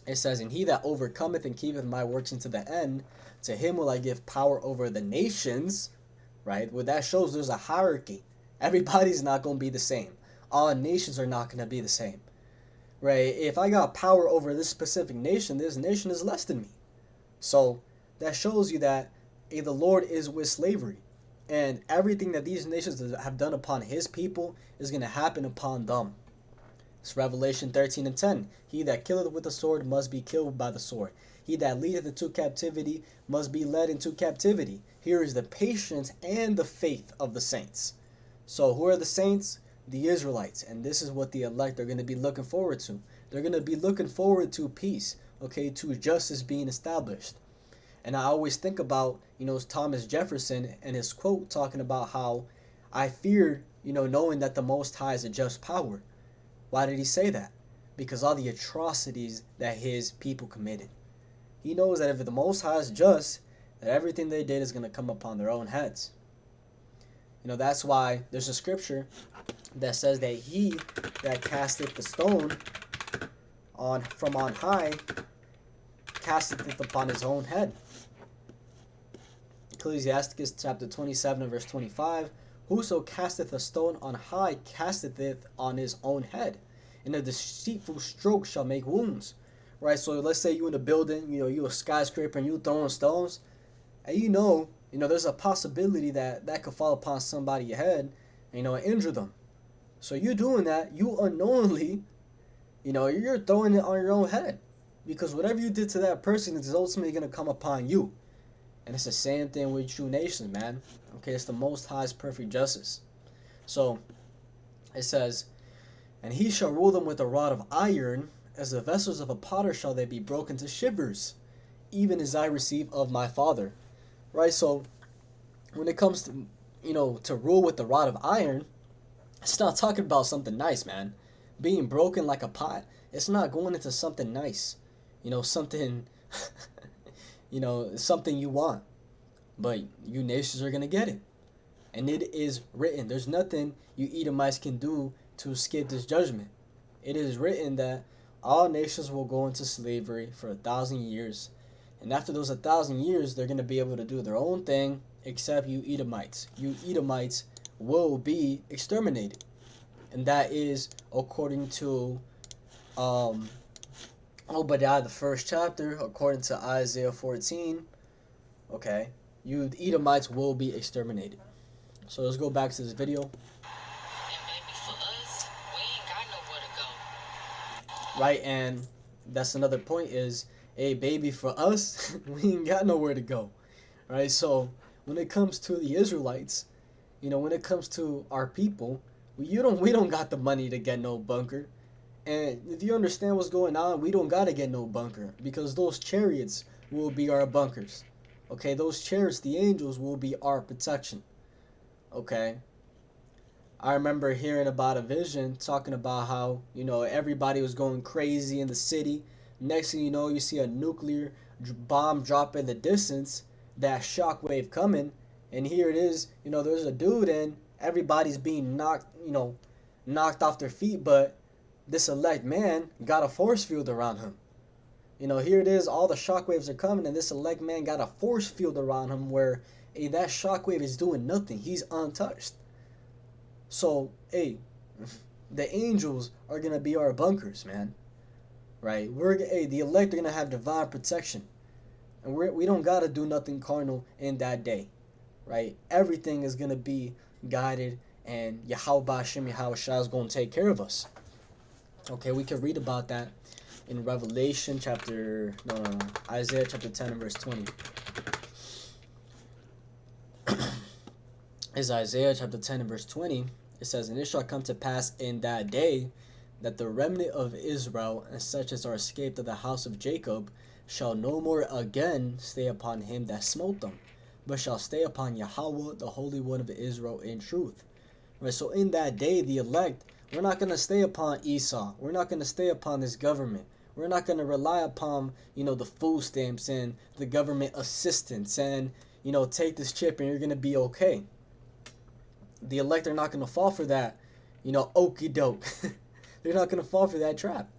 It says, "And he that overcometh and keepeth my works unto the end, to him will I give power over the nations." Right? Well, that shows there's a hierarchy. Everybody's not going to be the same. All nations are not going to be the same. Right? If I got power over this specific nation, this nation is less than me. So that shows you that the Lord is with slavery. And everything that these nations have done upon his people is going to happen upon them. It's Revelation 13:10. "He that killeth with the sword must be killed by the sword. He that leadeth into captivity must be led into captivity." Here is the patience and the faith of the saints. So who are the saints? The Israelites. And this is what the elect are going to be looking forward to. They're going to be looking forward to peace, okay, to justice being established. And I always think about, Thomas Jefferson and his quote talking about how I feared, knowing that the Most High is a just power. Why did he say that? Because all the atrocities that his people committed. He knows that if the Most High is just, that everything they did is going to come upon their own heads. That's why there's a scripture that says that he that casteth the stone from on high casteth it upon his own head. Ecclesiasticus chapter 27 verse 25. Whoso casteth a stone on high casteth it on his own head, and a deceitful stroke shall make wounds. Right? So let's say you in a building, you a skyscraper and you throwing stones, and there's a possibility that could fall upon somebody's head, and injure them. So you doing that, you unknowingly, you're throwing it on your own head, because whatever you did to that person is ultimately going to come upon you. And it's the same thing with true nations, man. Okay, it's the Most High's perfect justice. So it says, and he shall rule them with a rod of iron, as the vessels of a potter shall they be broken to shivers, even as I receive of my Father. Right? So when it comes to, to rule with the rod of iron, it's not talking about something nice, man. Being broken like a pot, it's not going into something nice. Something, something you want. But you nations are going to get it. And it is written. There's nothing you Edomites can do to escape this judgment. It is written that all nations will go into slavery for 1,000 years. And after those 1,000 years, they're going to be able to do their own thing, except you Edomites. You Edomites will be exterminated. And that is according to Obadiah, the 1st chapter, according to Isaiah 14. Okay, you Edomites will be exterminated. So let's go back to this video. And baby, for us, we ain't got nowhere to go. Right, and that's another point is, hey, baby, for us, we ain't got nowhere to go. Right, so when it comes to the Israelites, when it comes to our people, we don't got the money to get no bunker. And if you understand what's going on, we don't gotta get no bunker, because those chariots will be our bunkers. Okay, those chariots, the angels, will be our protection. Okay, I remember hearing about a vision talking about how everybody was going crazy in the city. Next thing you know, you see a nuclear bomb drop in the distance, that shockwave coming, and here it is. There's a dude and everybody's being knocked off their feet, but this elect man got a force field around him. Here it is, all the shockwaves are coming, and this elect man got a force field around him where, hey, that shockwave is doing nothing. He's untouched. So, hey, the angels are going to be our bunkers, man. Right? The elect are going to have divine protection. And we don't got to do nothing carnal in that day. Right? Everything is going to be guided, and Yahweh Hashem Yahweh Shah is going to take care of us. Okay, we can read about that in Revelation Isaiah chapter 10 and verse 20. Is Isaiah chapter 10 and verse 20. It says, and it shall come to pass in that day that the remnant of Israel, and such as are escaped of the house of Jacob, shall no more again stay upon him that smote them, but shall stay upon Yahweh, the Holy One of Israel, in truth. Right, so in that day, the elect, we're not going to stay upon Esau. We're not going to stay upon this government. We're not going to rely upon, the food stamps and the government assistance and, take this chip and you're going to be okay. The elect are not going to fall for that, okie doke. They're not going to fall for that trap.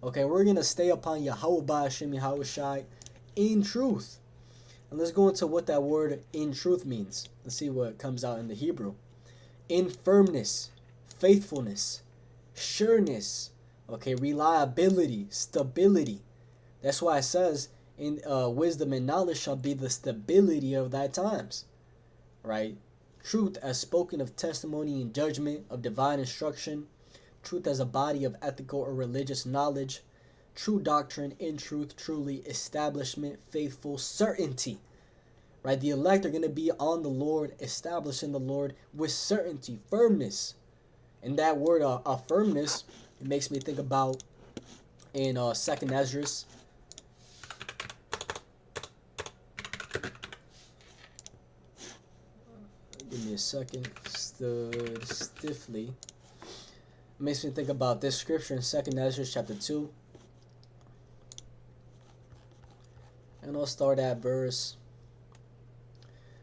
Okay, we're going to stay upon Yahweh Hashem Yahweh Shai in truth. And let's go into what that word in truth means. Let's see what comes out in the Hebrew. In firmness, faithfulness, sureness, okay, reliability, stability. That's why it says in wisdom and knowledge shall be the stability of thy times. Right? Truth as spoken of testimony and judgment, of divine instruction. Truth as a body of ethical or religious knowledge. True doctrine, in truth, truly, establishment, faithful, certainty. Right? The elect are going to be on the Lord, established in the Lord with certainty, firmness. And that word, firmness, it makes me think about in 2nd Esdras. me a second. Stood stiffly. It makes me think about this scripture in 2nd Ezra chapter 2. And I'll start at verse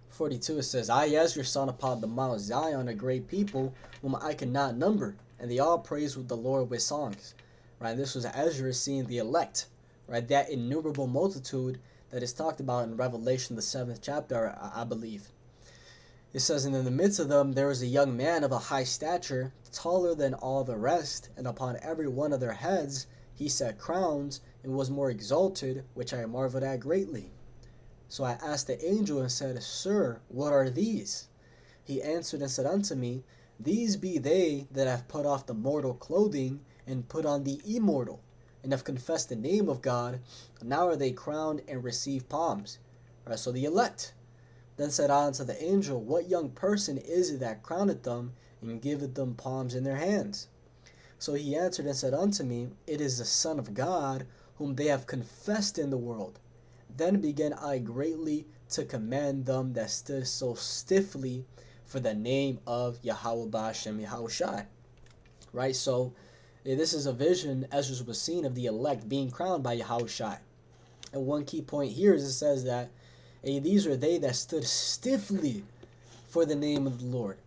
42. It says, I, Ezra, saw upon the Mount Zion a great people whom I cannot number, and they all praise with the Lord with songs. Right? This was Ezra seeing the elect. Right? That innumerable multitude that is talked about in Revelation, the 7th chapter, I believe. It says, and in the midst of them there was a young man of a high stature, taller than all the rest, and upon every one of their heads he set crowns, and was more exalted, which I marveled at greatly. So I asked the angel and said, Sir, what are these? He answered and said unto me, These be they that have put off the mortal clothing, and put on the immortal, and have confessed the name of God. Now are they crowned and receive palms. Right, so the elect. Then said I unto the angel, What young person is it that crowneth them, and giveth them palms in their hands? So he answered and said unto me, It is the Son of God, whom they have confessed in the world. Then began I greatly to commend them that stood so stiffly for the name of Yahweh Ba'ashem Yahushai. Right, so this is a vision Ezra was seeing of the elect being crowned by Yahushai. And one key point here is it says that these are they that stood stiffly for the name of the Lord.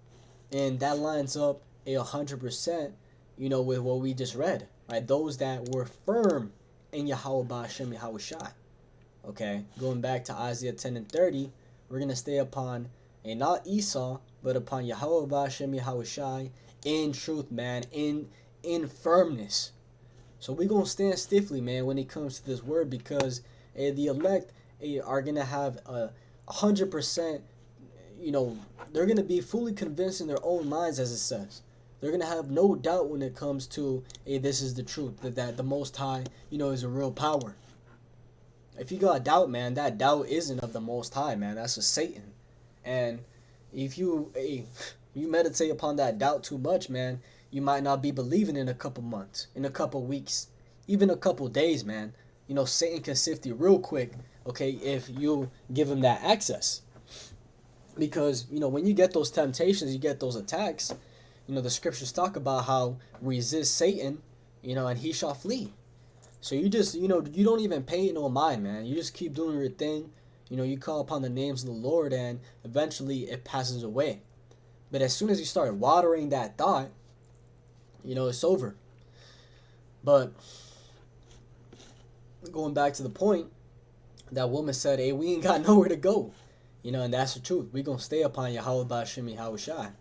And that lines up 100%, with what we just read. Right, those that were firm in Yahweh Ba'ashem Yahushai. Okay, going back to Isaiah 10 and 30, we're going to stay upon, not Esau, but upon Yahweh Ba'ashem Yahushai in truth, man, in firmness. So we're going to stand stiffly, man, when it comes to this word, because the elect are going to have 100%, they're going to be fully convinced in their own minds, as it says. They're going to have no doubt when it comes to, this is the truth, that the Most High, is a real power. If you got doubt, man, that doubt isn't of the Most High, man. That's of Satan. And if you meditate upon that doubt too much, man, you might not be believing in a couple months, in a couple weeks, even a couple days, man. Satan can sift you real quick, okay, if you give him that access. Because, when you get those temptations, you get those attacks, the scriptures talk about how resist Satan, and he shall flee. So you just, you don't even pay it no mind, man. You just keep doing your thing. You call upon the names of the Lord, and eventually it passes away. But as soon as you start watering that thought, it's over. But going back to the point, that woman said, hey, we ain't got nowhere to go. And that's the truth. We're going to stay upon Yahweh Ba'ashem Yahushai.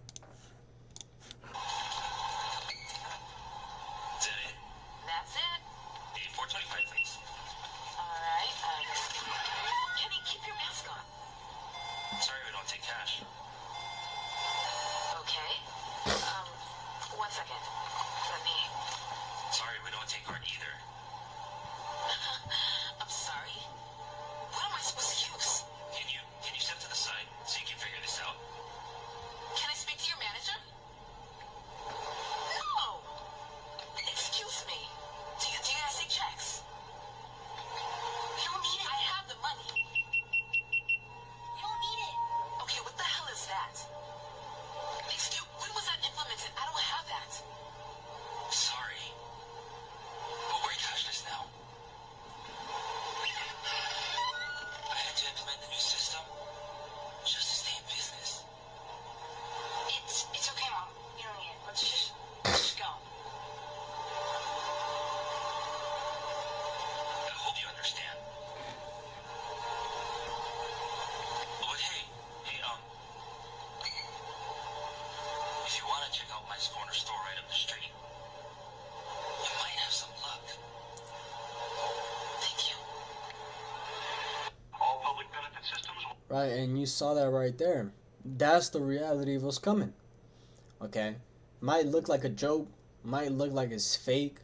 Right, and you saw that right there. That's the reality of what's coming. Okay? Might look like a joke, might look like it's fake,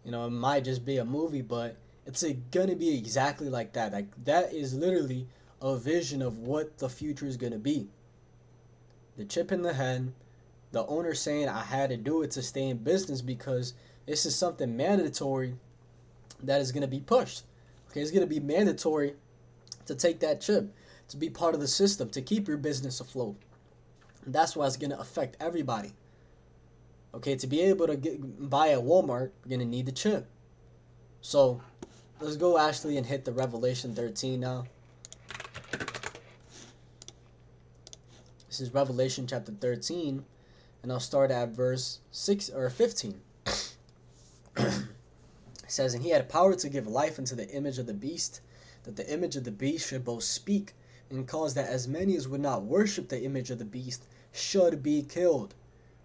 it might just be a movie, but it's gonna be exactly like that. Like, that is literally a vision of what the future is gonna be. The chip in the head, the owner saying I had to do it to stay in business because this is something mandatory that is gonna be pushed. Okay, it's gonna be mandatory to take that chip, to be part of the system, to keep your business afloat. That's why it's going to affect everybody. Okay, to be able to buy at Walmart, you're going to need the chip. So let's go actually and hit the Revelation 13 now. This is Revelation chapter 13, and I'll start at verse 6 or 15. It says, "And he had power to give life unto the image of the beast, that the image of the beast should both speak, and cause that as many as would not worship the image of the beast should be killed."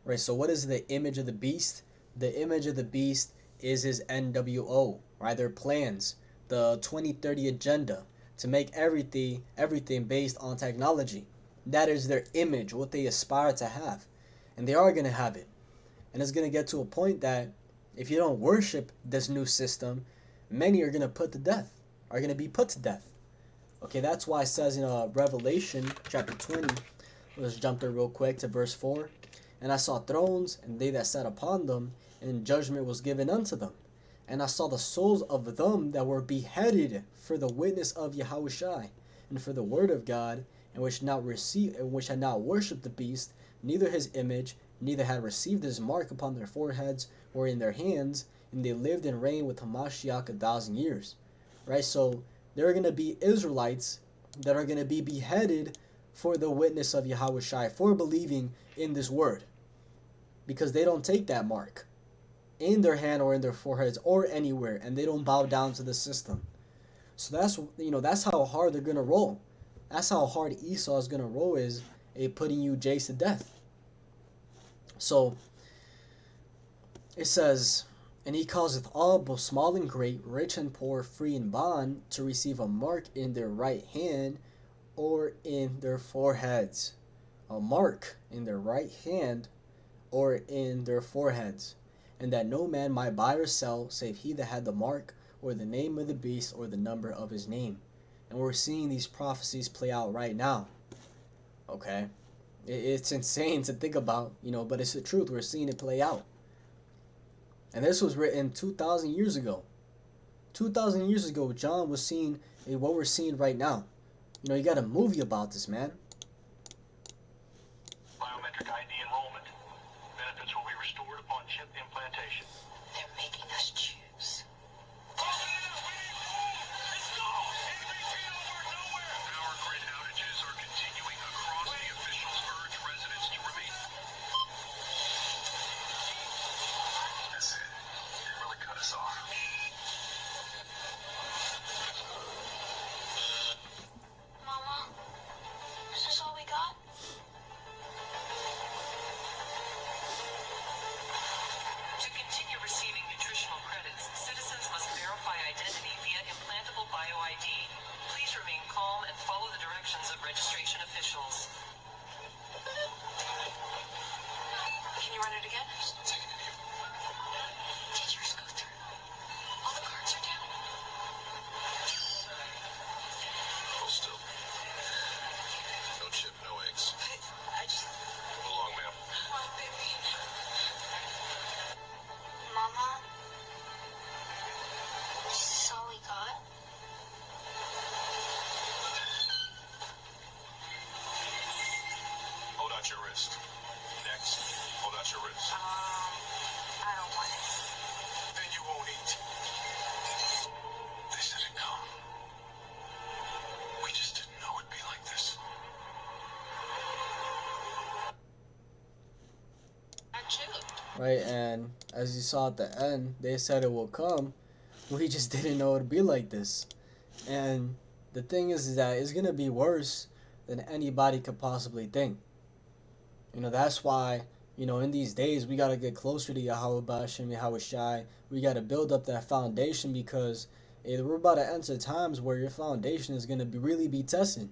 Right, so what is the image of the beast? The image of the beast is his NWO, right? Their plans, the 2030 agenda to make everything based on technology. That is their image, what they aspire to have. And they are going to have it. And it's going to get to a point that if you don't worship this new system, many are going to be put to death. Okay, that's why it says in Revelation chapter 20, let's jump there real quick to verse 4. "And I saw thrones, and they that sat upon them, and judgment was given unto them. And I saw the souls of them that were beheaded for the witness of Yahushua, and for the word of God, and which had not worshipped the beast, neither his image, neither had received his mark upon their foreheads or in their hands, and they lived and reigned with Hamashiach 1,000 years." Right, so there are going to be Israelites that are going to be beheaded for the witness of Yahushua, for believing in this word, because they don't take that mark in their hand or in their foreheads or anywhere, and they don't bow down to the system. So that's how hard they're going to roll. That's how hard Esau is going to roll, is putting you Jace to death. So it says, "And he causeth all, both small and great, rich and poor, free and bond, to receive a mark in their right hand or in their foreheads." A mark in their right hand or in their foreheads. "And that no man might buy or sell, save he that had the mark, or the name of the beast, or the number of his name." And we're seeing these prophecies play out right now. Okay? It's insane to think about, but it's the truth. We're seeing it play out. And this was written 2,000 years ago. 2,000 years ago, John was seeing what we're seeing right now. You got a movie about this, man. Biometric ID enrollment. Benefits will be restored upon chip implantation. They're making us choose. Power grid outages are continuing across the officials urge residents to remain. That's it. They really cut us off. Mama, is this all we got? To continue receiving nutritional credits, citizens must verify identity via implantable BioID. Please remain calm and follow the directions of registration officials. Can you run it again? Did yours go through? All the cards are down? Hold still. No chip, no eggs. I just... Move along, ma'am. Oh, baby. Mama? Is this all we got? Hold out your wrist. Next, hold out your wrist. I don't want it. Then you won't eat. They said it'd come. We just didn't know it'd be like this. I chewed. Right, and as you saw at the end, they said it will come. We just didn't know it'd be like this. And the thing is that it's going to be worse than anybody could possibly think. That's why, in these days, we got to get closer to Yahweh Ba'ashem, Yahweh Shai. We got to build up that foundation, because we're about to enter times where your foundation is going to really be tested.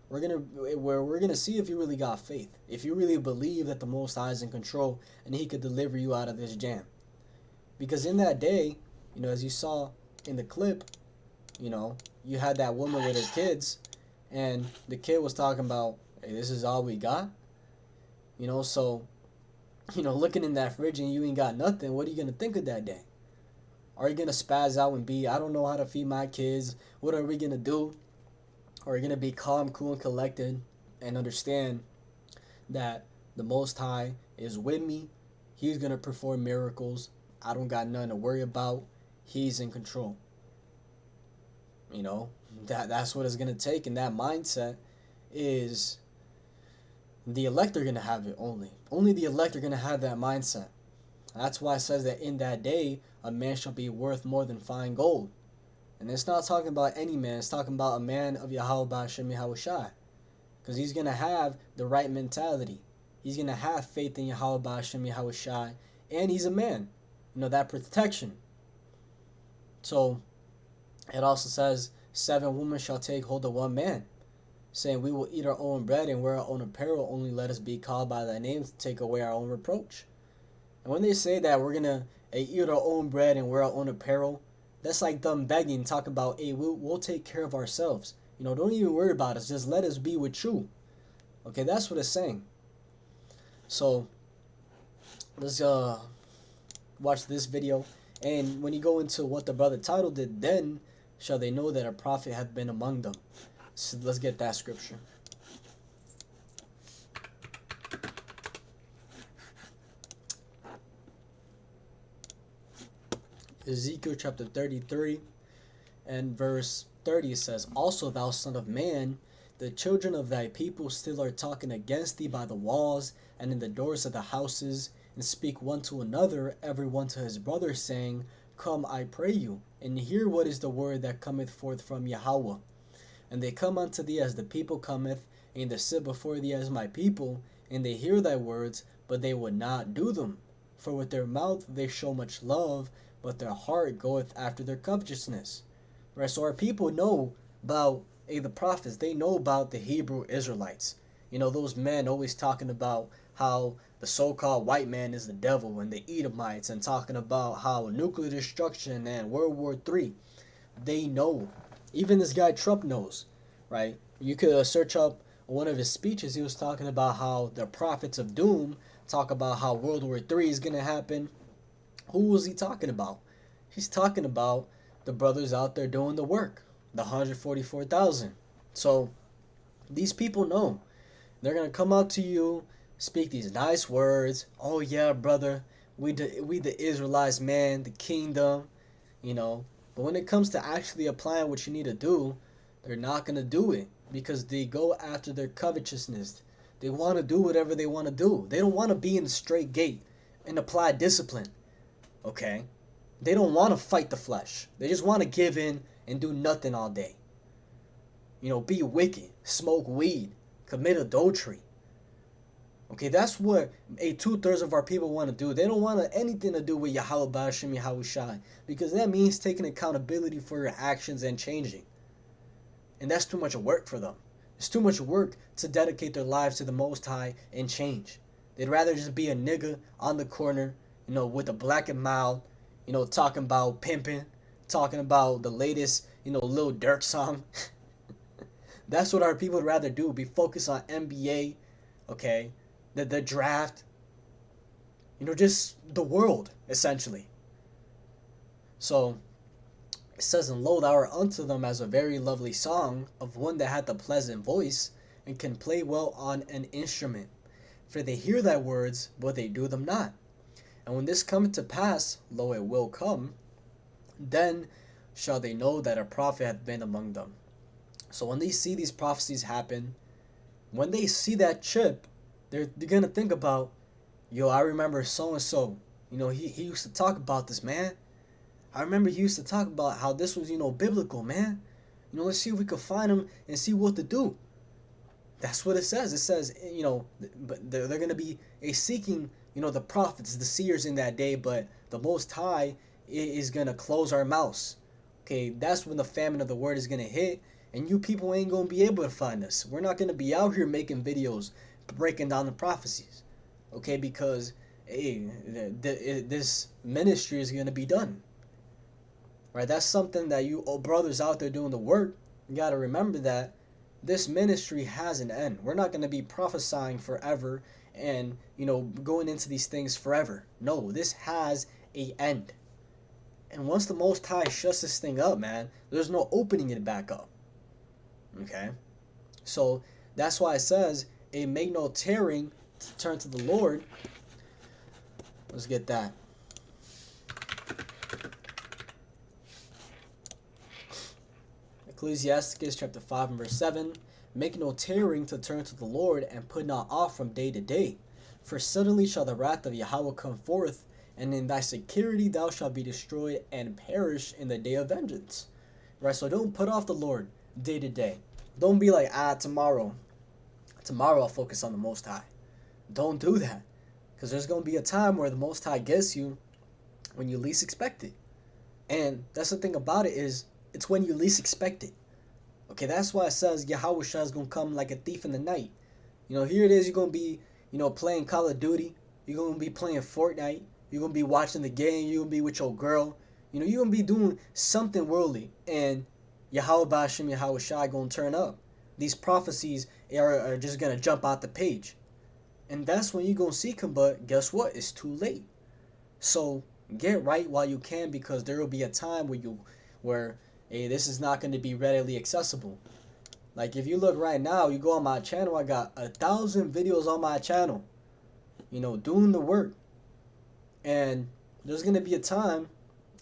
We're gonna see if you really got faith, if you really believe that the Most High is in control and He could deliver you out of this jam. Because in that day, as you saw in the clip, you had that woman with her kids, and the kid was talking about, "Hey, this is all we got." So, looking in that fridge and you ain't got nothing, what are you gonna think of that day? Are you gonna spaz out and be, "I don't know how to feed my kids, what are we gonna do?" Or are you gonna be calm, cool, and collected and understand that the Most High is with me. He's going to perform miracles. I don't got nothing to worry about. He's in control. You know, that's what it's going to take. And that mindset is the elect are going to have it only. Only the elect are going to have that mindset. That's why it says that in that day, a man shall be worth more than fine gold. And it's not talking about any man. It's talking about a man of Yahweh Ba'Shem Yahushai. Because he's going to have the right mentality. He's going to have faith in Yahweh Ba'Shem Yahushai. And he's a man. You know, that protection. So, it also says, 7 women shall take hold of 1 man, saying, we will eat our own bread and wear our own apparel. Only let us be called by thy name to take away our own reproach. And when they say that we're going to eat our own bread and wear our own apparel, that's like them begging, talking about, hey, we'll take care of ourselves. You know, don't even worry about us. Just let us be with you. Okay, that's what it's saying. So, let's watch this video. And when you go into what the brother titled it, then shall they know that a prophet hath been among them. So let's get that scripture. Ezekiel chapter 33 and verse 30 says, also thou son of man, the children of thy people still are talking against thee by the walls and in the doors of the houses, and speak one to another, every one to his brother, saying, come, I pray you, and hear what is the word that cometh forth from Yahweh. And they come unto thee as the people cometh, and they sit before thee as my people, and they hear thy words, but they would not do them. For with their mouth they show much love, but their heart goeth after their covetousness. Right, so our people know about the prophets. They know about the Hebrew Israelites. You know, those men always talking about how the so-called white man is the devil and the Edomites, and talking about how nuclear destruction and World War III. They know. Even this guy Trump knows, right? You could search up one of his speeches. He was talking about how the prophets of doom talk about how World War III is going to happen. Who was he talking about? He's talking about the brothers out there doing the work, the 144,000. So these people know. They're going to come out to you, speak these nice words. Oh yeah, brother, we the Israelites, man, the kingdom, you know. But when it comes to actually applying what you need to do, they're not going to do it because they go after their covetousness. They want to do whatever they want to do. They don't want to be in the straight gate and apply discipline. Okay? They don't want to fight the flesh. They just want to give in and do nothing all day. You know, be wicked, smoke weed, commit adultery. Okay, that's what 2/3 of our people want to do. They don't want anything to do with Yahweh Ba'Shem Yahushai, because that means taking accountability for your actions and changing. And that's too much work for them. It's too much work to dedicate their lives to the Most High and change. They'd rather just be a nigga on the corner, you know, with a blackened mouth, you know, talking about pimping, talking about the latest, you know, Lil Durk song. That's what our people would rather do. Be focused on NBA, okay, the draft, you know, just the world, essentially. So, it says, and lo, thou art unto them as a very lovely song of one that hath a pleasant voice, and can play well on an instrument. For they hear thy words, but they do them not. And when this cometh to pass, lo, it will come, then shall they know that a prophet hath been among them. So when they see these prophecies happen, when they see that chip, they're going to think about, yo, I remember so-and-so. You know, he used to talk about this, man. I remember he used to talk about how this was, you know, biblical, man. You know, let's see if we can find him and see what to do. That's what it says. It says, you know, but they're going to be seeking, you know, the prophets, the seers in that day, but the Most High is going to close our mouths. Okay, that's when the famine of the word is going to hit, and you people ain't going to be able to find us. We're not going to be out here making videos breaking down the prophecies. Okay, because hey, this ministry is going to be done. Right, that's something that you brothers out there doing the work, you got to remember that this ministry has an end. We're not going to be prophesying forever and, you know, going into these things forever. No, this has a end. And once the Most High shuts this thing up, man, there's no opening it back up. Okay? So, that's why it says, make no tearing to turn to the Lord. Let's get that. Ecclesiasticus chapter 5 and verse 7. Make no tarrying to turn to the Lord, and put not off from day to day. For suddenly shall the wrath of Yahweh come forth, and in thy security thou shalt be destroyed and perish in the day of vengeance. Right, so don't put off the Lord day to day. Don't be like, tomorrow I'll focus on the Most High. Don't do that. Because there's going to be a time where the Most High gets you when you least expect it. And that's the thing about it, is it's when you least expect it. Okay, that's why it says Yahweh Shah is going to come like a thief in the night. You know, here it is, you're going to be, playing Call of Duty. You're going to be playing Fortnite. You're going to be watching the game. You're going to be with your girl. You're going to be doing something worldly. And Yahweh Bashim, Yahweh Shah going to turn up. These prophecies are just going to jump out the page. And that's when you're going to seek him. But guess what? It's too late. So get right while you can, because there will be a time where hey, this is not going to be readily accessible. Like if you look right now, you go on my channel, I got 1,000 videos on my channel, doing the work. And there's going to be a time,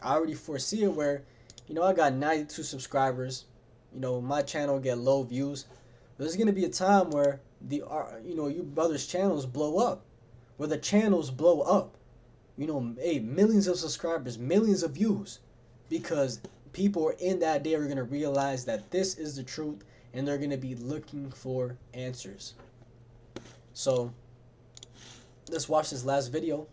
I already foresee it, where, I got 92 subscribers, my channel get low views. There's going to be a time where you brothers' channels blow up, where the channels blow up. Hey, millions of subscribers, millions of views, because people in that day are going to realize that this is the truth, and they're going to be looking for answers. So let's watch this last video.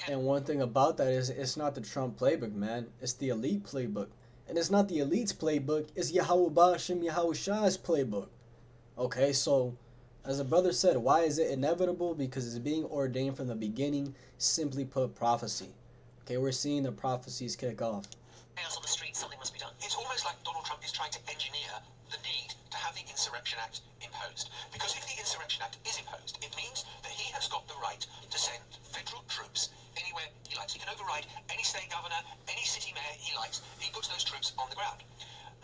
And one thing about that is it's not the Trump playbook, man. It's the elite playbook. And it's not the elite's playbook. It's Yahweh Bashim, Yahweh Shah's playbook. Okay, so as the brother said, why is it inevitable? Because it's being ordained from the beginning. Simply put, prophecy. Okay, we're seeing the prophecies kick off. Chaos on the street, something must be done. It's almost like Donald Trump is trying to engineer the need to have the Insurrection Act imposed. Because if the Insurrection Act is imposed, it means that he has got the right to send federal troops anywhere he likes. He can override any state governor, any city mayor he likes. He puts those troops on the ground.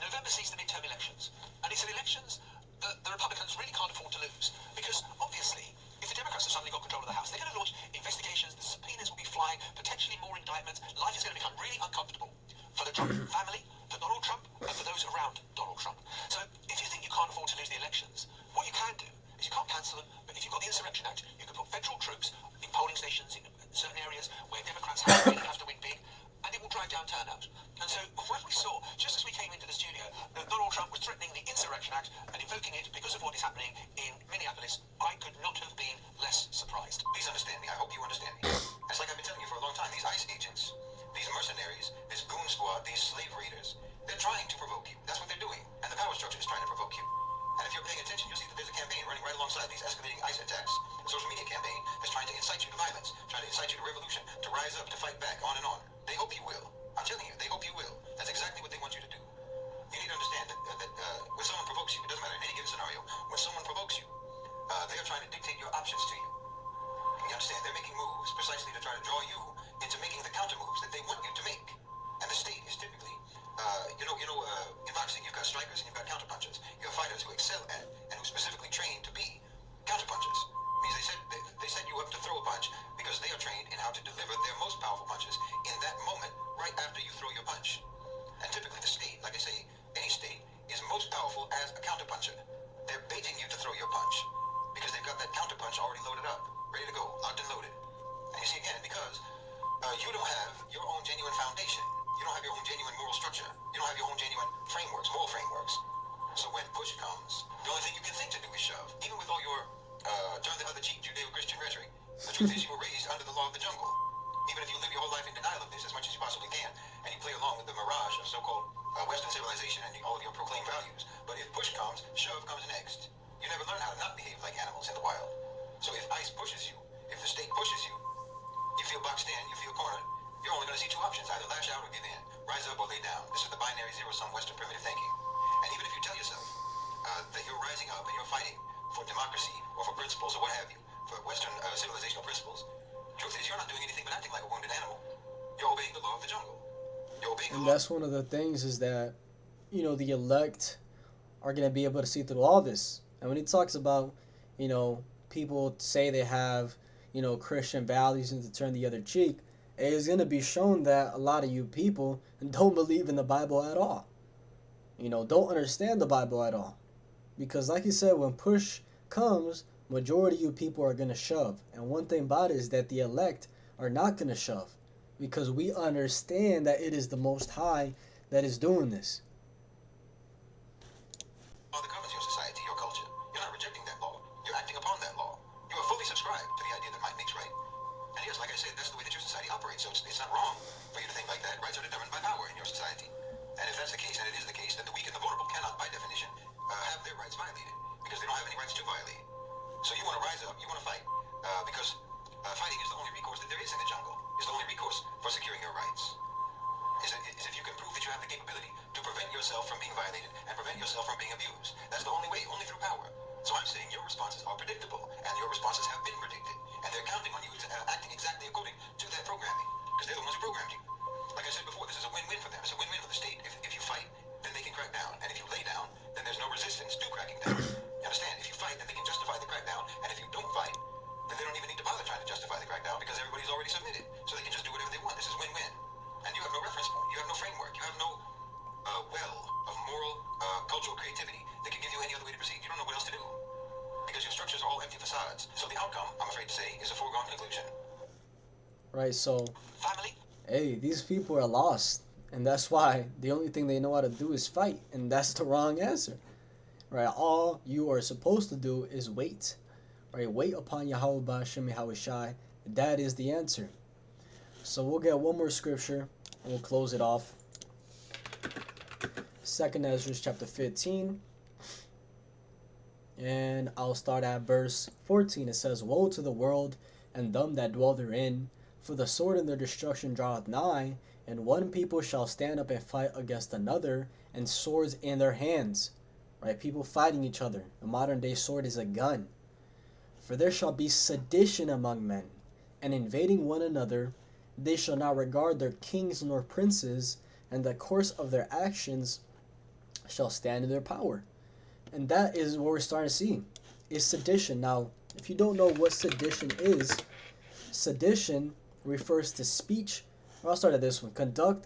November sees the midterm elections. And it's in elections that the Republicans really can't afford to lose. Because obviously, if the Democrats have suddenly got control of the House, they're going to launch investigations, the subpoenas will be flying, potentially more indictments. Life is going to become really uncomfortable for the Trump family, for Donald Trump, and for those around Donald Trump. So if you think you can't afford to lose the elections, what you can do is you can't cancel them, but if you've got the Insurrection Act, you can put federal troops in polling stations in certain areas where Democrats really have to win big, and it will drive down turnout. And so when we saw, just as we came into the studio, that Donald Trump was threatening the Insurrection Act and invoking it because of what is happening in Minneapolis, I could not have been less surprised. Please understand me. I hope you understand me. It's like I've been telling you mind, these ICE agents, these mercenaries, this goon squad, these slave raiders, they're trying to provoke you. That's what they're doing. And the power structure is trying to provoke you. And if you're paying attention, you'll see that there's a campaign running right alongside these escalating ICE attacks. The social media campaign is trying to incite you to violence, trying to incite you to revolution, to rise up, to fight back, on and on. They hope you will. I'm telling you, they hope you will. That's exactly what they want you to do. You need to understand that when someone provokes you, it doesn't matter in any given scenario, when someone provokes you, they are trying to dictate your options to you. You understand? They're making moves precisely to try to draw you into making the counter moves that they want you to make. And the state is typically, in boxing, you've got strikers and you've got counterpunchers. You have fighters who excel at and who specifically train to be counterpunchers. Means they set you up to throw a punch because they are trained in how to deliver their most powerful punches in that moment, right after you throw your punch. And typically the state, like I say, any state is most powerful as a counterpuncher. They're baiting you to throw your punch because they've got that counterpunch already loaded up, ready to go, locked and loaded. And you see again, because you don't have your own genuine foundation. You don't have your own genuine moral structure. You don't have your own genuine frameworks, moral frameworks. So when push comes, the only thing you can think to do is shove. Even with all your turn the other cheek Judeo-Christian rhetoric, the truth is you were raised under the law of the jungle. Even if you live your whole life in denial of this as much as you possibly can, and you play along with the mirage of so-called Western civilization and all of your proclaimed values. But if push comes, shove comes next. You never learn how to not behave like animals in the wild. So if ICE pushes you, if the state pushes you, you feel boxed in, you feel cornered, you're only going to see two options, either lash out or give in, rise up or lay down. This is the binary zero-sum Western primitive thinking. And even if you tell yourself that you're rising up and you're fighting for democracy or for principles or what have you, for Western civilizational principles, truth is you're not doing anything but acting like a wounded animal. You're obeying the law of the jungle. You're obeying the law. And that's one of the things is that, the elect are going to be able to see through all this. And when he talks about, people say they have, Christian values and to turn the other cheek, it is going to be shown that a lot of you people don't believe in the Bible at all. Don't understand the Bible at all. Because like you said, when push comes, majority of you people are going to shove. And one thing about it is that the elect are not going to shove. Because we understand that it is the Most High that is doing this. Law that governs your society, your culture. You're not rejecting that law. You're acting upon that law. You are fully subscribed to the idea that might makes right. And yes, like I said, that's the way that your society operates. So it's not wrong for you to think like that. Rights are determined by power in your society. And if that's the case, and it is the case, then the weak and the vulnerable cannot, by definition, have their rights violated. Because they don't have any rights to violate. So you want to rise up, you want to fight. Because fighting is the only recourse that there is in the jungle. It's the only recourse for securing your rights. Is if you can prove that you have the capability to prevent yourself from being violated and prevent yourself from being abused. That's the only way, only through power. So I'm saying your responses are predictable, and your responses have been predicted. And they're counting on you acting exactly according to that programming. Because they're the ones who programmed you. Like I said before, this is a win-win for them. It's a win-win for the state. If you fight, then they can crack down. And if you lay down, then there's no resistance to cracking down. You understand? If you fight, then they can justify the crackdown. And if you don't fight, then they don't even need to bother trying to justify the crackdown because everybody's already submitted. So they can just do whatever they want. This is win-win. And you have no reference point. You have no framework. You have no well of moral, cultural creativity that can give you any other way to proceed. You don't know what else to do. Because your structures are all empty facades. So the outcome, I'm afraid to say, is a foregone conclusion. Right, so, Family. hey, these people are lost. And that's why the only thing they know how to do is fight. And that's the wrong answer. Right, all you are supposed to do is wait. Right, wait upon Yahweh Ba'ashem Yahushai. That is the answer. So we'll get one more scripture and we'll close it off. 2nd Ezra chapter 15. And I'll start at verse 14. It says, Woe to the world and them that dwell therein, for the sword and their destruction draweth nigh, and one people shall stand up and fight against another, and swords in their hands. Right, people fighting each other. The modern day sword is a gun. For there shall be sedition among men, and invading one another, they shall not regard their kings nor princes, and the course of their actions shall stand in their power. And that is what we're starting to see, is sedition. Now, if you don't know what sedition is, sedition refers to speech, or I'll start at this one,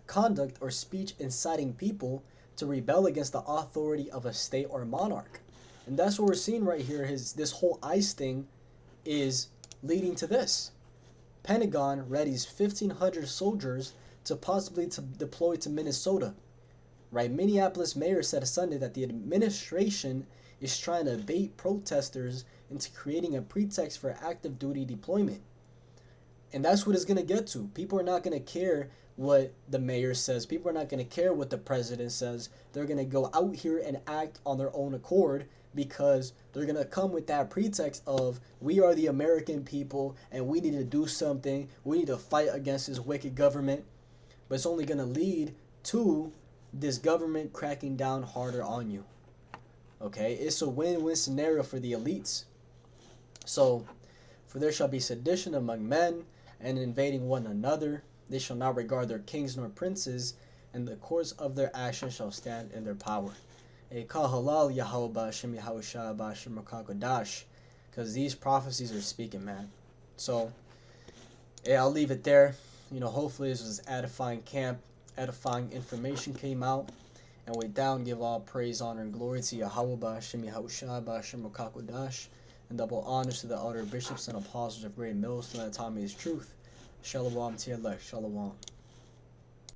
conduct or speech inciting people to rebel against the authority of a state or monarch. And that's what we're seeing right here, this whole ICE thing is leading to this. Pentagon readies 1,500 soldiers to possibly deploy to Minnesota. Right, Minneapolis mayor said Sunday that the administration is trying to bait protesters into creating a pretext for active duty deployment. And that's what it's going to get to. People are not going to care what the mayor says. People are not going to care what the president says. They're going to go out here and act on their own accord, because they're going to come with that pretext of, we are the American people and we need to do something. We need to fight against this wicked government. But it's only going to lead to this government cracking down harder on you. Okay? It's a win-win scenario for the elites. So, for there shall be sedition among men, and invading one another. They shall not regard their kings nor princes, and the course of their actions shall stand in their power. Because these prophecies are speaking, man. So, yeah, I'll leave it there. You know, hopefully this was edifying camp. Edifying information came out. And we down give all praise, honor, and glory to Yahweh Ba'Shem Yahushua Ba'Shem Rukakodash. And double honors to the elder bishops and apostles of great mills, to that time is truth. Shalom to your elect. Shalom.